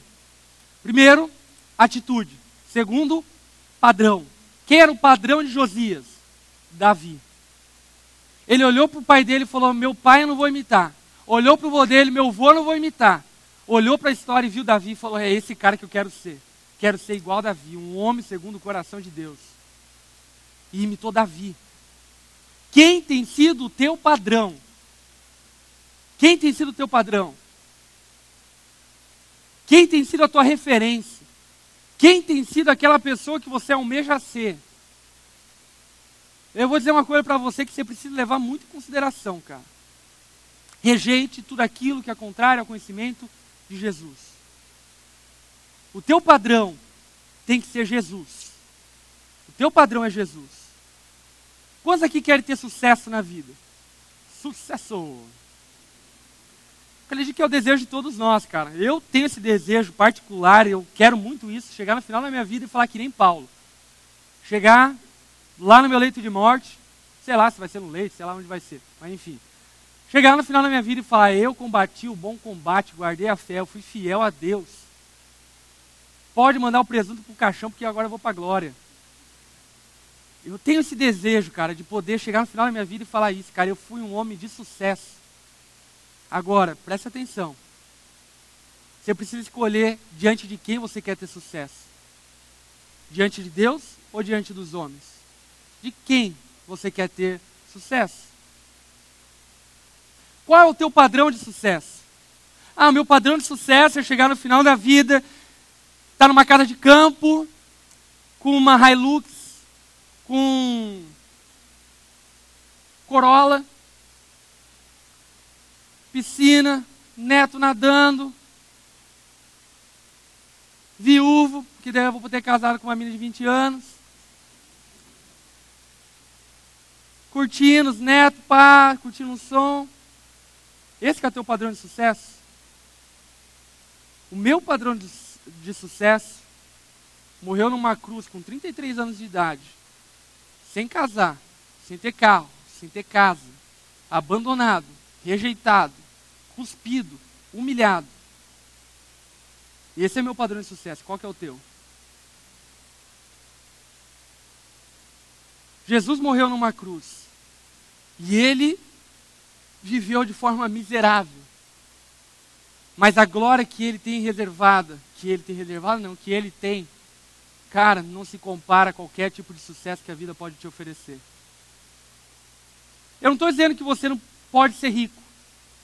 Primeiro, atitude. Segundo, padrão. Quem era o padrão de Josias? Davi. Ele olhou para o pai dele e falou, meu pai eu não vou imitar. Olhou para o vô dele, meu vô eu não vou imitar. Olhou para a história e viu Davi e falou, é esse cara que eu quero ser. Quero ser igual a Davi, um homem segundo o coração de Deus. E imitou Davi. Quem tem sido o teu padrão? Quem tem sido o teu padrão? Quem tem sido a tua referência? Quem tem sido aquela pessoa que você almeja ser? Eu vou dizer uma coisa para você que você precisa levar muito em consideração, cara. Rejeite tudo aquilo que é contrário ao conhecimento de Jesus. O teu padrão tem que ser Jesus. O teu padrão é Jesus. Quantos aqui querem ter sucesso na vida? Sucesso! Acredito que é o desejo de todos nós, cara. Eu tenho esse desejo particular, eu quero muito isso, chegar no final da minha vida e falar que nem Paulo. Chegar lá no meu leito de morte, sei lá se vai ser no leito, sei lá onde vai ser, mas enfim. Chegar no final da minha vida e falar, eu combati o bom combate, guardei a fé, eu fui fiel a Deus. Pode mandar o presunto pro caixão, porque agora eu vou para a glória. Eu tenho esse desejo, cara, de poder chegar no final da minha vida e falar isso, cara, eu fui um homem de sucesso. Agora, preste atenção. Você precisa escolher diante de quem você quer ter sucesso. Diante de Deus ou diante dos homens? De quem você quer ter sucesso? Qual é o teu padrão de sucesso? Ah, o meu padrão de sucesso é chegar no final da vida, estar numa casa de campo, com uma Hilux, com Corolla, piscina, neto nadando, viúvo, que daí eu vou ter casado com uma menina de 20 anos, curtindo os netos, pá, curtindo um som. Esse que é o teu padrão de sucesso? O meu padrão de sucesso morreu numa cruz com 33 anos de idade, sem casar, sem ter carro, sem ter casa, abandonado, rejeitado, cuspido, humilhado. Esse é meu padrão de sucesso. Qual que é o teu? Jesus morreu numa cruz e ele viveu de forma miserável. Mas a glória que ele tem reservada, que ele tem, cara, não se compara a qualquer tipo de sucesso que a vida pode te oferecer. Eu não estou dizendo que você não pode ser rico.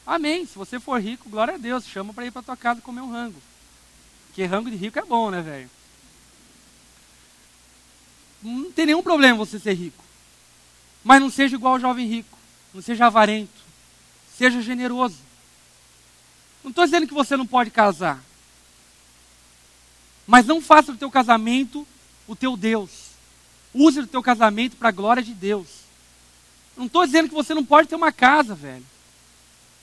Amém. Se você for rico, glória a Deus, chama para ir para tua casa comer um rango. Porque rango de rico é bom, né, velho? Não tem nenhum problema você ser rico. Mas não seja igual ao jovem rico. Não seja avarento. Seja generoso. Não estou dizendo que você não pode casar. Mas não faça do teu casamento o teu Deus. Use o teu casamento para a glória de Deus. Não estou dizendo que você não pode ter uma casa, velho.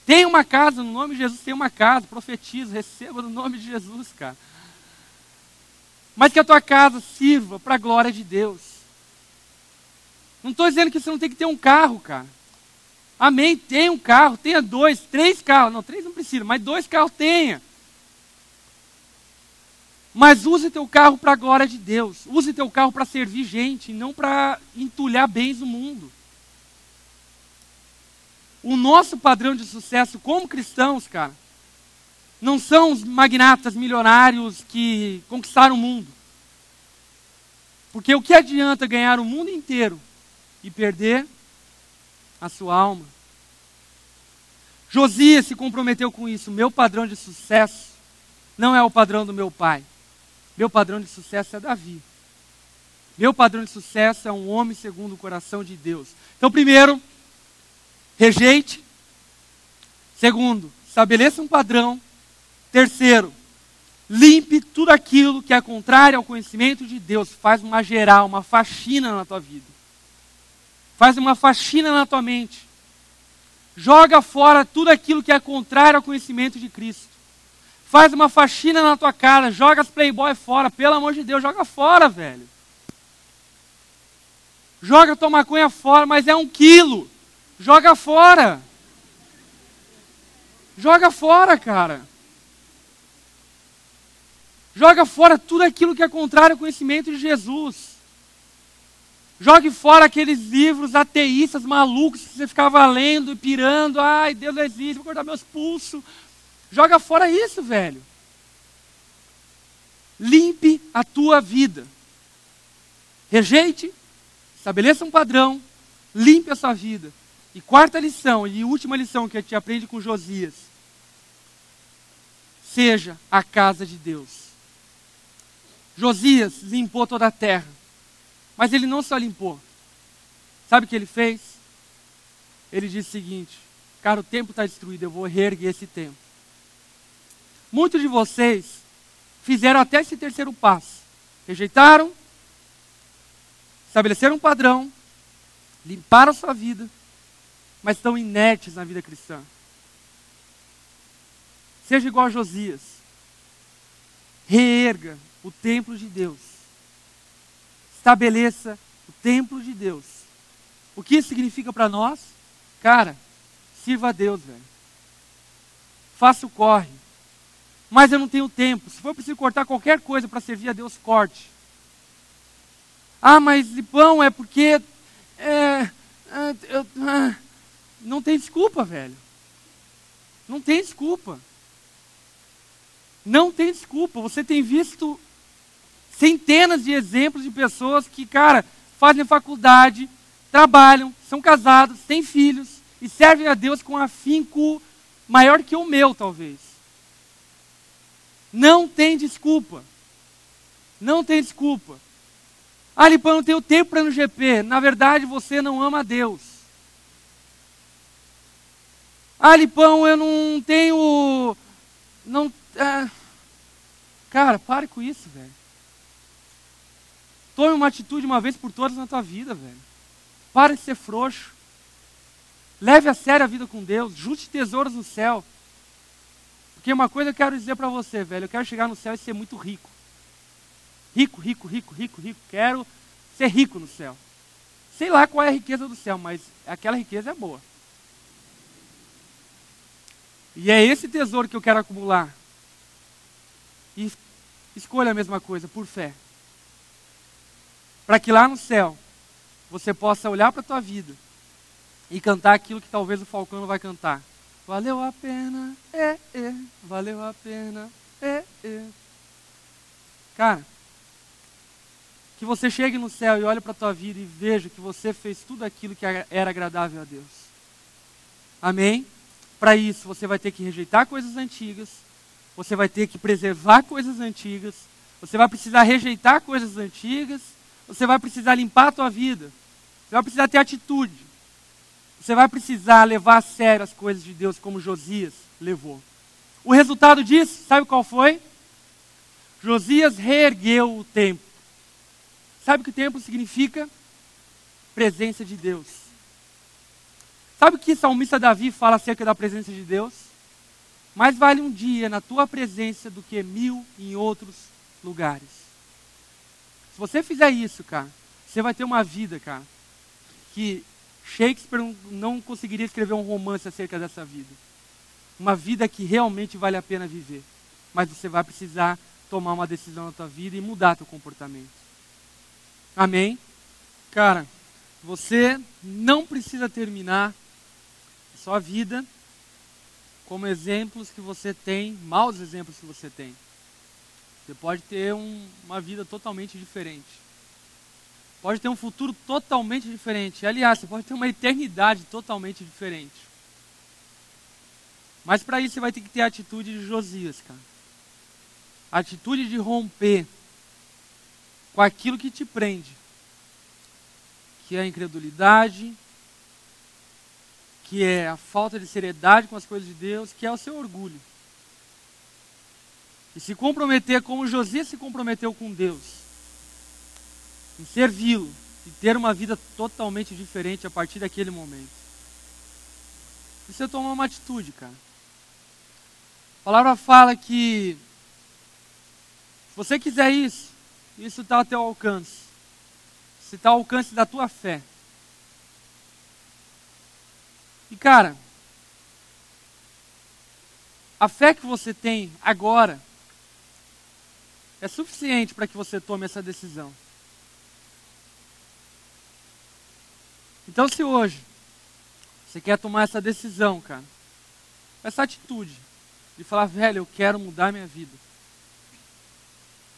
Tenha uma casa, no nome de Jesus, tenha uma casa. Profetizo, receba no nome de Jesus, cara. Mas que a tua casa sirva para a glória de Deus. Não estou dizendo que você não tem que ter um carro, cara. Amém, tenha um carro, tenha 2, 3 carros. Não, 3 não precisa, mas 2 carros tenha. Mas use teu carro para a glória de Deus. Use teu carro para servir gente, não para entulhar bens no mundo. O nosso padrão de sucesso como cristãos, cara, não são os magnatas milionários que conquistaram o mundo. Porque o que adianta ganhar o mundo inteiro e perder a sua alma? Josias se comprometeu com isso. Meu padrão de sucesso não é o padrão do meu pai. Meu padrão de sucesso é Davi. Meu padrão de sucesso é um homem segundo o coração de Deus. Então, primeiro, rejeite. Segundo, estabeleça um padrão. Terceiro, limpe tudo aquilo que é contrário ao conhecimento de Deus. Faz uma geral, uma faxina na tua vida. Faz uma faxina na tua mente. Joga fora tudo aquilo que é contrário ao conhecimento de Cristo. Faz uma faxina na tua cara. Joga as Playboy fora. Pelo amor de Deus, joga fora, velho. Joga tua maconha fora, mas é 1 quilo. Joga fora. Joga fora, cara. Joga fora tudo aquilo que é contrário ao conhecimento de Jesus. Jogue fora aqueles livros ateístas malucos que você ficava lendo e pirando. Ai, Deus não existe, vou cortar meus pulsos. Joga fora isso, velho. Limpe a tua vida. Rejeite, estabeleça um padrão, limpe a sua vida. E quarta lição, e última lição que a gente aprende com Josias. Seja a casa de Deus. Josias limpou toda a terra. Mas ele não só limpou. Sabe o que ele fez? Ele disse o seguinte: cara, o templo está destruído, eu vou reerguer esse templo. Muitos de vocês fizeram até esse terceiro passo. Rejeitaram, estabeleceram um padrão, limparam a sua vida, mas estão inertes na vida cristã. Seja igual a Josias. Reerga o templo de Deus. Estabeleça o templo de Deus. O que isso significa para nós? Cara, sirva a Deus, velho. Faça o corre. Mas eu não tenho tempo. Se for preciso cortar qualquer coisa para servir a Deus, corte. Ah, mas Lipão, é porque... não tem desculpa, velho. Não tem desculpa. Não tem desculpa. Você tem visto centenas de exemplos de pessoas que, cara, fazem faculdade, trabalham, são casados, têm filhos e servem a Deus com afinco maior que o meu, talvez. Não tem desculpa. Não tem desculpa. Ah, Lipão, eu não tenho tempo para ir no GP. Na verdade, você não ama a Deus. Ah, Lipão, eu não tenho... Não, cara, pare com isso, velho. Tome uma atitude uma vez por todas na tua vida, velho. Pare de ser frouxo. Leve a sério a vida com Deus. Junte tesouros no céu. Porque uma coisa eu quero dizer para você, velho. Eu quero chegar no céu e ser muito rico. Rico, rico, rico, rico, rico. Quero ser rico no céu. Sei lá qual é a riqueza do céu, mas aquela riqueza é boa. E é esse tesouro que eu quero acumular. E escolha a mesma coisa, por fé. Para que lá no céu, você possa olhar para a tua vida e cantar aquilo que talvez o Falcão não vai cantar. Valeu a pena, valeu a pena, Cara, que você chegue no céu e olhe para a tua vida e veja que você fez tudo aquilo que era agradável a Deus. Amém? Para isso, você vai ter que rejeitar coisas antigas, você vai ter que preservar coisas antigas, você vai precisar rejeitar coisas antigas, você vai precisar limpar a tua vida, você vai precisar ter atitude, você vai precisar levar a sério as coisas de Deus como Josias levou. O resultado disso, sabe qual foi? Josias reergueu o templo. Sabe o que o templo significa? Presença de Deus. Sabe o que o salmista Davi fala acerca da presença de Deus? Mais vale um dia na tua presença do que 1000 em outros lugares. Se você fizer isso, cara, você vai ter uma vida, cara, que Shakespeare não conseguiria escrever um romance acerca dessa vida. Uma vida que realmente vale a pena viver. Mas você vai precisar tomar uma decisão na tua vida e mudar teu comportamento. Amém? Cara, você não precisa terminar a sua vida como exemplos que você tem, maus exemplos que você tem. Você pode ter uma vida totalmente diferente. Pode ter um futuro totalmente diferente. Aliás, você pode ter uma eternidade totalmente diferente. Mas para isso você vai ter que ter a atitude de Josias, cara. A atitude de romper com aquilo que te prende. Que é a incredulidade, que é a falta de seriedade com as coisas de Deus, que é o seu orgulho. E se comprometer como Josias se comprometeu com Deus, em servi-lo e ter uma vida totalmente diferente a partir daquele momento. E você tomar uma atitude, cara. A palavra fala que se você quiser isso está ao teu alcance. Isso está ao alcance da tua fé. E cara, a fé que você tem agora é suficiente para que você tome essa decisão. Então se hoje você quer tomar essa decisão, cara, essa atitude de falar, velho, eu quero mudar minha vida.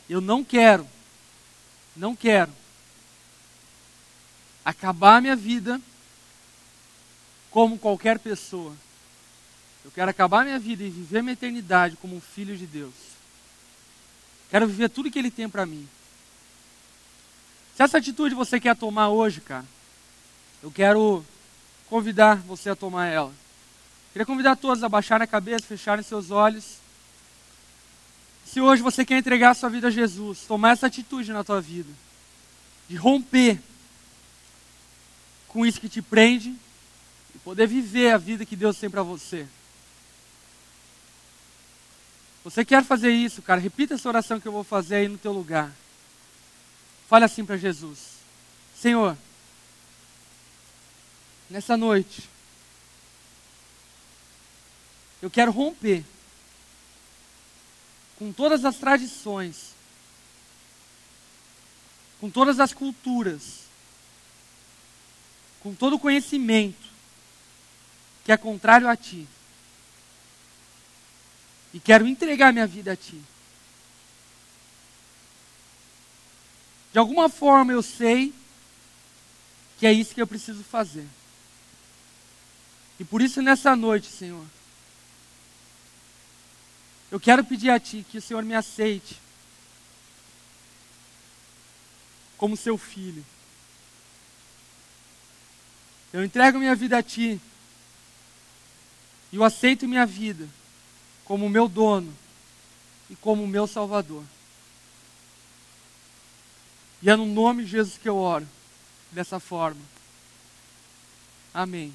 Eu não quero acabar minha vida como qualquer pessoa. Eu quero acabar minha vida e viver minha eternidade como um filho de Deus. Quero viver tudo que Ele tem para mim. Se essa atitude você quer tomar hoje, cara, eu quero convidar você a tomar ela. Queria convidar todos a baixarem a cabeça, fecharem seus olhos. Se hoje você quer entregar a sua vida a Jesus, tomar essa atitude na tua vida, de romper com isso que te prende, e poder viver a vida que Deus tem para você. Você quer fazer isso, cara? Repita essa oração que eu vou fazer aí no teu lugar. Fale assim para Jesus: Senhor, nessa noite, eu quero romper com todas as tradições, com todas as culturas, com todo o conhecimento que é contrário a Ti. E quero entregar minha vida a Ti. De alguma forma eu sei que é isso que eu preciso fazer. E por isso nessa noite, Senhor, eu quero pedir a Ti que o Senhor me aceite como seu filho. Eu entrego minha vida a Ti. E eu aceito minha vida como meu dono e como meu Salvador. E é no nome de Jesus que eu oro, dessa forma. Amém.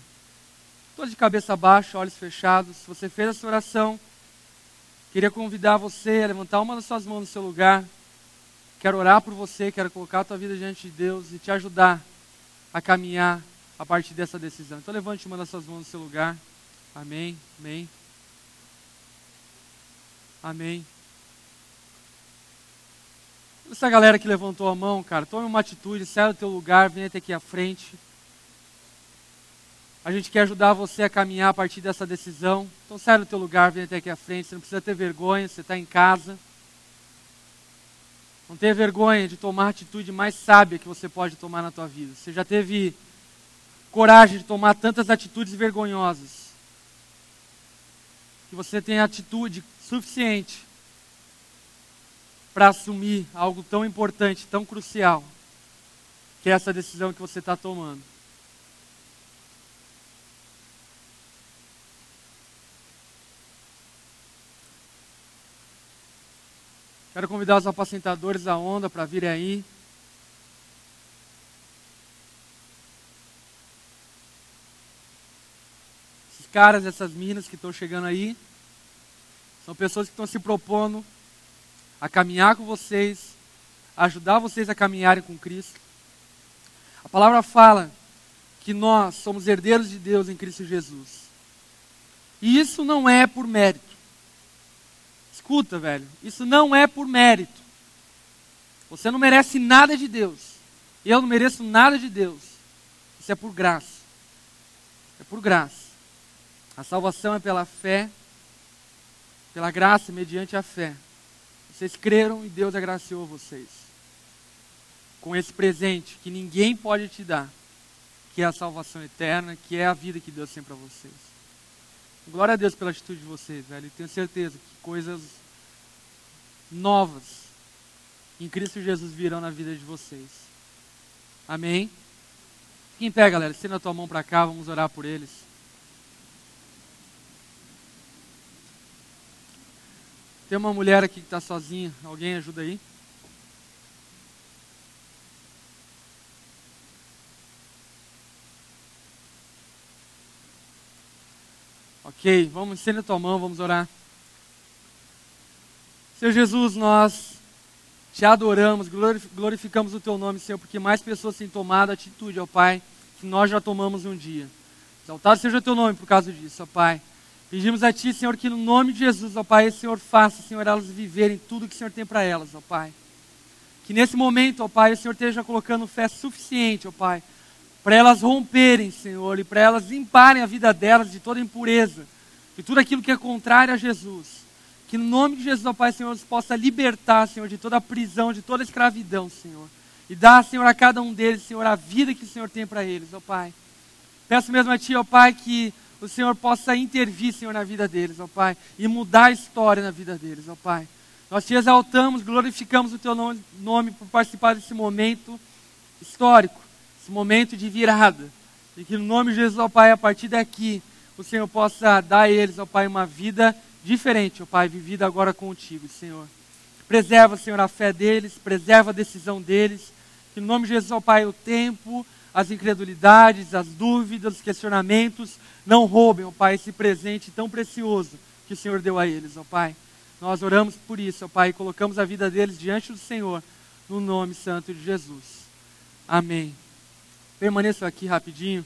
Todos de cabeça baixa, olhos fechados. Se você fez essa oração, queria convidar você a levantar uma das suas mãos no seu lugar. Quero orar por você, quero colocar a tua vida diante de Deus e te ajudar a caminhar a partir dessa decisão. Então levante uma das suas mãos no seu lugar. Amém, amém. Amém. Essa galera que levantou a mão, cara, tome uma atitude, saia do teu lugar, venha até aqui à frente. A gente quer ajudar você a caminhar a partir dessa decisão. Então saia do teu lugar, venha até aqui à frente. Você não precisa ter vergonha, você está em casa. Não tenha vergonha de tomar a atitude mais sábia que você pode tomar na tua vida. Você já teve coragem de tomar tantas atitudes vergonhosas. Que você tenha atitude suficiente para assumir algo tão importante, tão crucial, que é essa decisão que você está tomando. Quero convidar os apacentadores da onda para virem aí. Esses caras, essas meninas que estão chegando aí, são pessoas que estão se propondo a caminhar com vocês, a ajudar vocês a caminharem com Cristo. A palavra fala que nós somos herdeiros de Deus em Cristo Jesus. E isso não é por mérito. Escuta, velho, isso não é por mérito. Você não merece nada de Deus. Eu não mereço nada de Deus. Isso é por graça. É por graça. A salvação é pela fé, pela graça, mediante a fé. Vocês creram e Deus agraciou vocês com esse presente que ninguém pode te dar, que é a salvação eterna, que é a vida que Deus tem para vocês. Glória a Deus pela atitude de vocês, velho. E tenho certeza que coisas novas em Cristo Jesus virão na vida de vocês. Amém? Fique em pé, galera. Estenda a tua mão para cá, vamos orar por eles. Tem uma mulher aqui que está sozinha. Alguém ajuda aí? Ok, vamos, estenda a tua mão, vamos orar. Senhor Jesus, nós te adoramos, glorificamos o teu nome, Senhor, porque mais pessoas têm tomado atitude, ó Pai, que nós já tomamos um dia. Exaltado seja o teu nome por causa disso, ó Pai. Pedimos a Ti, Senhor, que no nome de Jesus, ó Pai, o Senhor faça, Senhor, elas viverem tudo que o Senhor tem para elas, ó Pai. Que nesse momento, ó Pai, o Senhor esteja colocando fé suficiente, ó Pai, para elas romperem, Senhor, e para elas limparem a vida delas de toda impureza, de tudo aquilo que é contrário a Jesus. Que no nome de Jesus, ó Pai, Senhor, nos possa libertar, Senhor, de toda a prisão, de toda a escravidão, Senhor. E dar, Senhor, a cada um deles, Senhor, a vida que o Senhor tem para eles, ó Pai. Peço mesmo a Ti, ó Pai, que o Senhor possa intervir, Senhor, na vida deles, ó Pai, e mudar a história na vida deles, ó Pai. Nós Te exaltamos, glorificamos o Teu nome por participar desse momento histórico, esse momento de virada. E que no nome de Jesus, ó Pai, a partir daqui, o Senhor possa dar a eles, ó Pai, uma vida diferente, ó Pai, vivida agora contigo, Senhor. Preserva, Senhor, a fé deles, preserva a decisão deles. Que no nome de Jesus, ó Pai, o tempo, as incredulidades, as dúvidas, os questionamentos, não roubem, ó Pai, esse presente tão precioso que o Senhor deu a eles, ó Pai. Nós oramos por isso, ó Pai, e colocamos a vida deles diante do Senhor, no nome santo de Jesus. Amém. Permaneçam aqui rapidinho.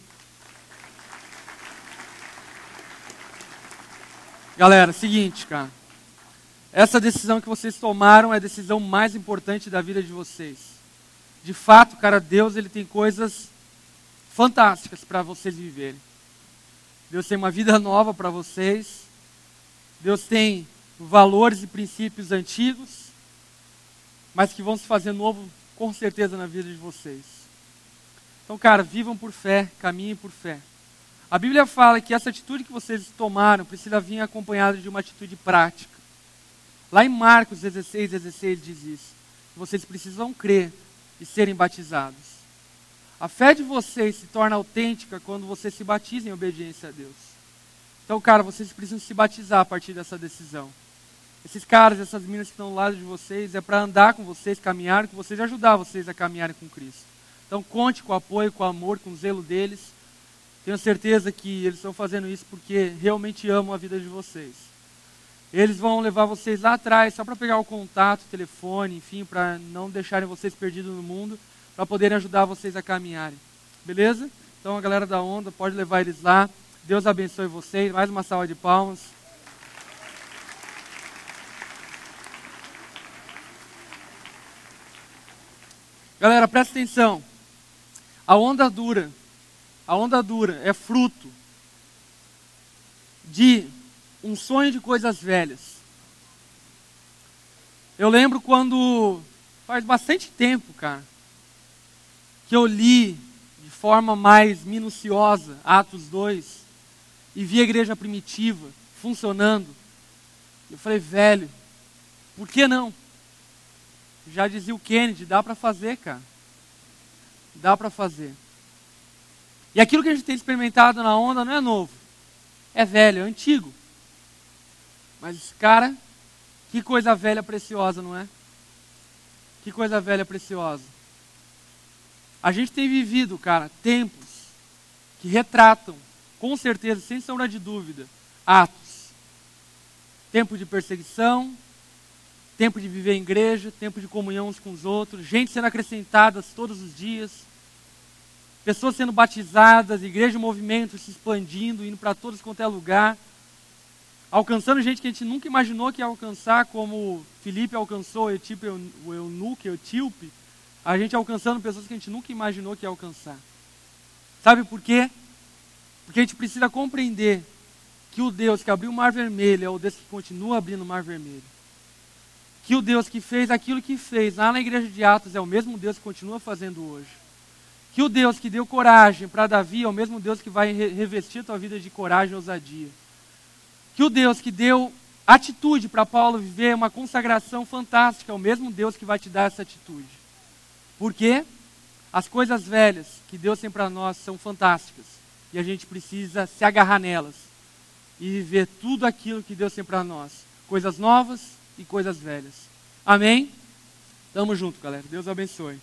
Galera, seguinte, cara. Essa decisão que vocês tomaram é a decisão mais importante da vida de vocês. De fato, cara, Deus, Ele tem coisas fantásticas para vocês viverem. Deus tem uma vida nova para vocês. Deus tem valores e princípios antigos, mas que vão se fazer novo, com certeza, na vida de vocês. Então, cara, vivam por fé, caminhem por fé. A Bíblia fala que essa atitude que vocês tomaram precisa vir acompanhada de uma atitude prática. Lá em Marcos 16 diz isso. Vocês precisam crer e serem batizados. A fé de vocês se torna autêntica quando você se batiza em obediência a Deus. Então, cara, vocês precisam se batizar a partir dessa decisão. Esses caras, essas meninas que estão ao lado de vocês, é para andar com vocês, caminhar com vocês e ajudar vocês a caminharem com Cristo. Então, conte com o apoio, com o amor, com o zelo deles. Tenho certeza que eles estão fazendo isso porque realmente amam a vida de vocês. Eles vão levar vocês lá atrás, só para pegar o contato, o telefone, enfim, para não deixarem vocês perdidos no mundo, para poderem ajudar vocês a caminharem. Beleza? Então, a galera da Onda, pode levar eles lá. Deus abençoe vocês. Mais uma salva de palmas. Galera, presta atenção. A onda dura é fruto de um sonho de coisas velhas. Eu lembro quando, faz bastante tempo, cara, que eu li de forma mais minuciosa Atos 2 e vi a igreja primitiva funcionando. Eu falei, velho, por que não? Já dizia o Kennedy, dá para fazer, cara. Dá para fazer. E aquilo que a gente tem experimentado na Onda não é novo. É velho, é antigo. Mas, cara, que coisa velha preciosa, não é? Que coisa velha preciosa. A gente tem vivido, cara, tempos que retratam, com certeza, sem sombra de dúvida, Atos. Tempo de perseguição, tempo de viver em igreja, tempo de comunhão uns com os outros, gente sendo acrescentadas todos os dias, pessoas sendo batizadas, igreja em movimento se expandindo, indo para todos quanto é lugar, alcançando gente que a gente nunca imaginou que ia alcançar, como Filipe alcançou o eunuco, etíope, a gente alcançando pessoas que a gente nunca imaginou que ia alcançar. Sabe por quê? Porque a gente precisa compreender que o Deus que abriu o Mar Vermelho é o Deus que continua abrindo o Mar Vermelho. Que o Deus que fez aquilo que fez lá na igreja de Atos é o mesmo Deus que continua fazendo hoje. Que o Deus que deu coragem para Davi é o mesmo Deus que vai revestir a tua vida de coragem e ousadia. Que o Deus que deu atitude para Paulo viver uma consagração fantástica é o mesmo Deus que vai te dar essa atitude. Porque as coisas velhas que Deus tem para nós são fantásticas e a gente precisa se agarrar nelas e viver tudo aquilo que Deus tem para nós. Coisas novas e coisas velhas. Amém? Tamo junto, galera. Deus abençoe.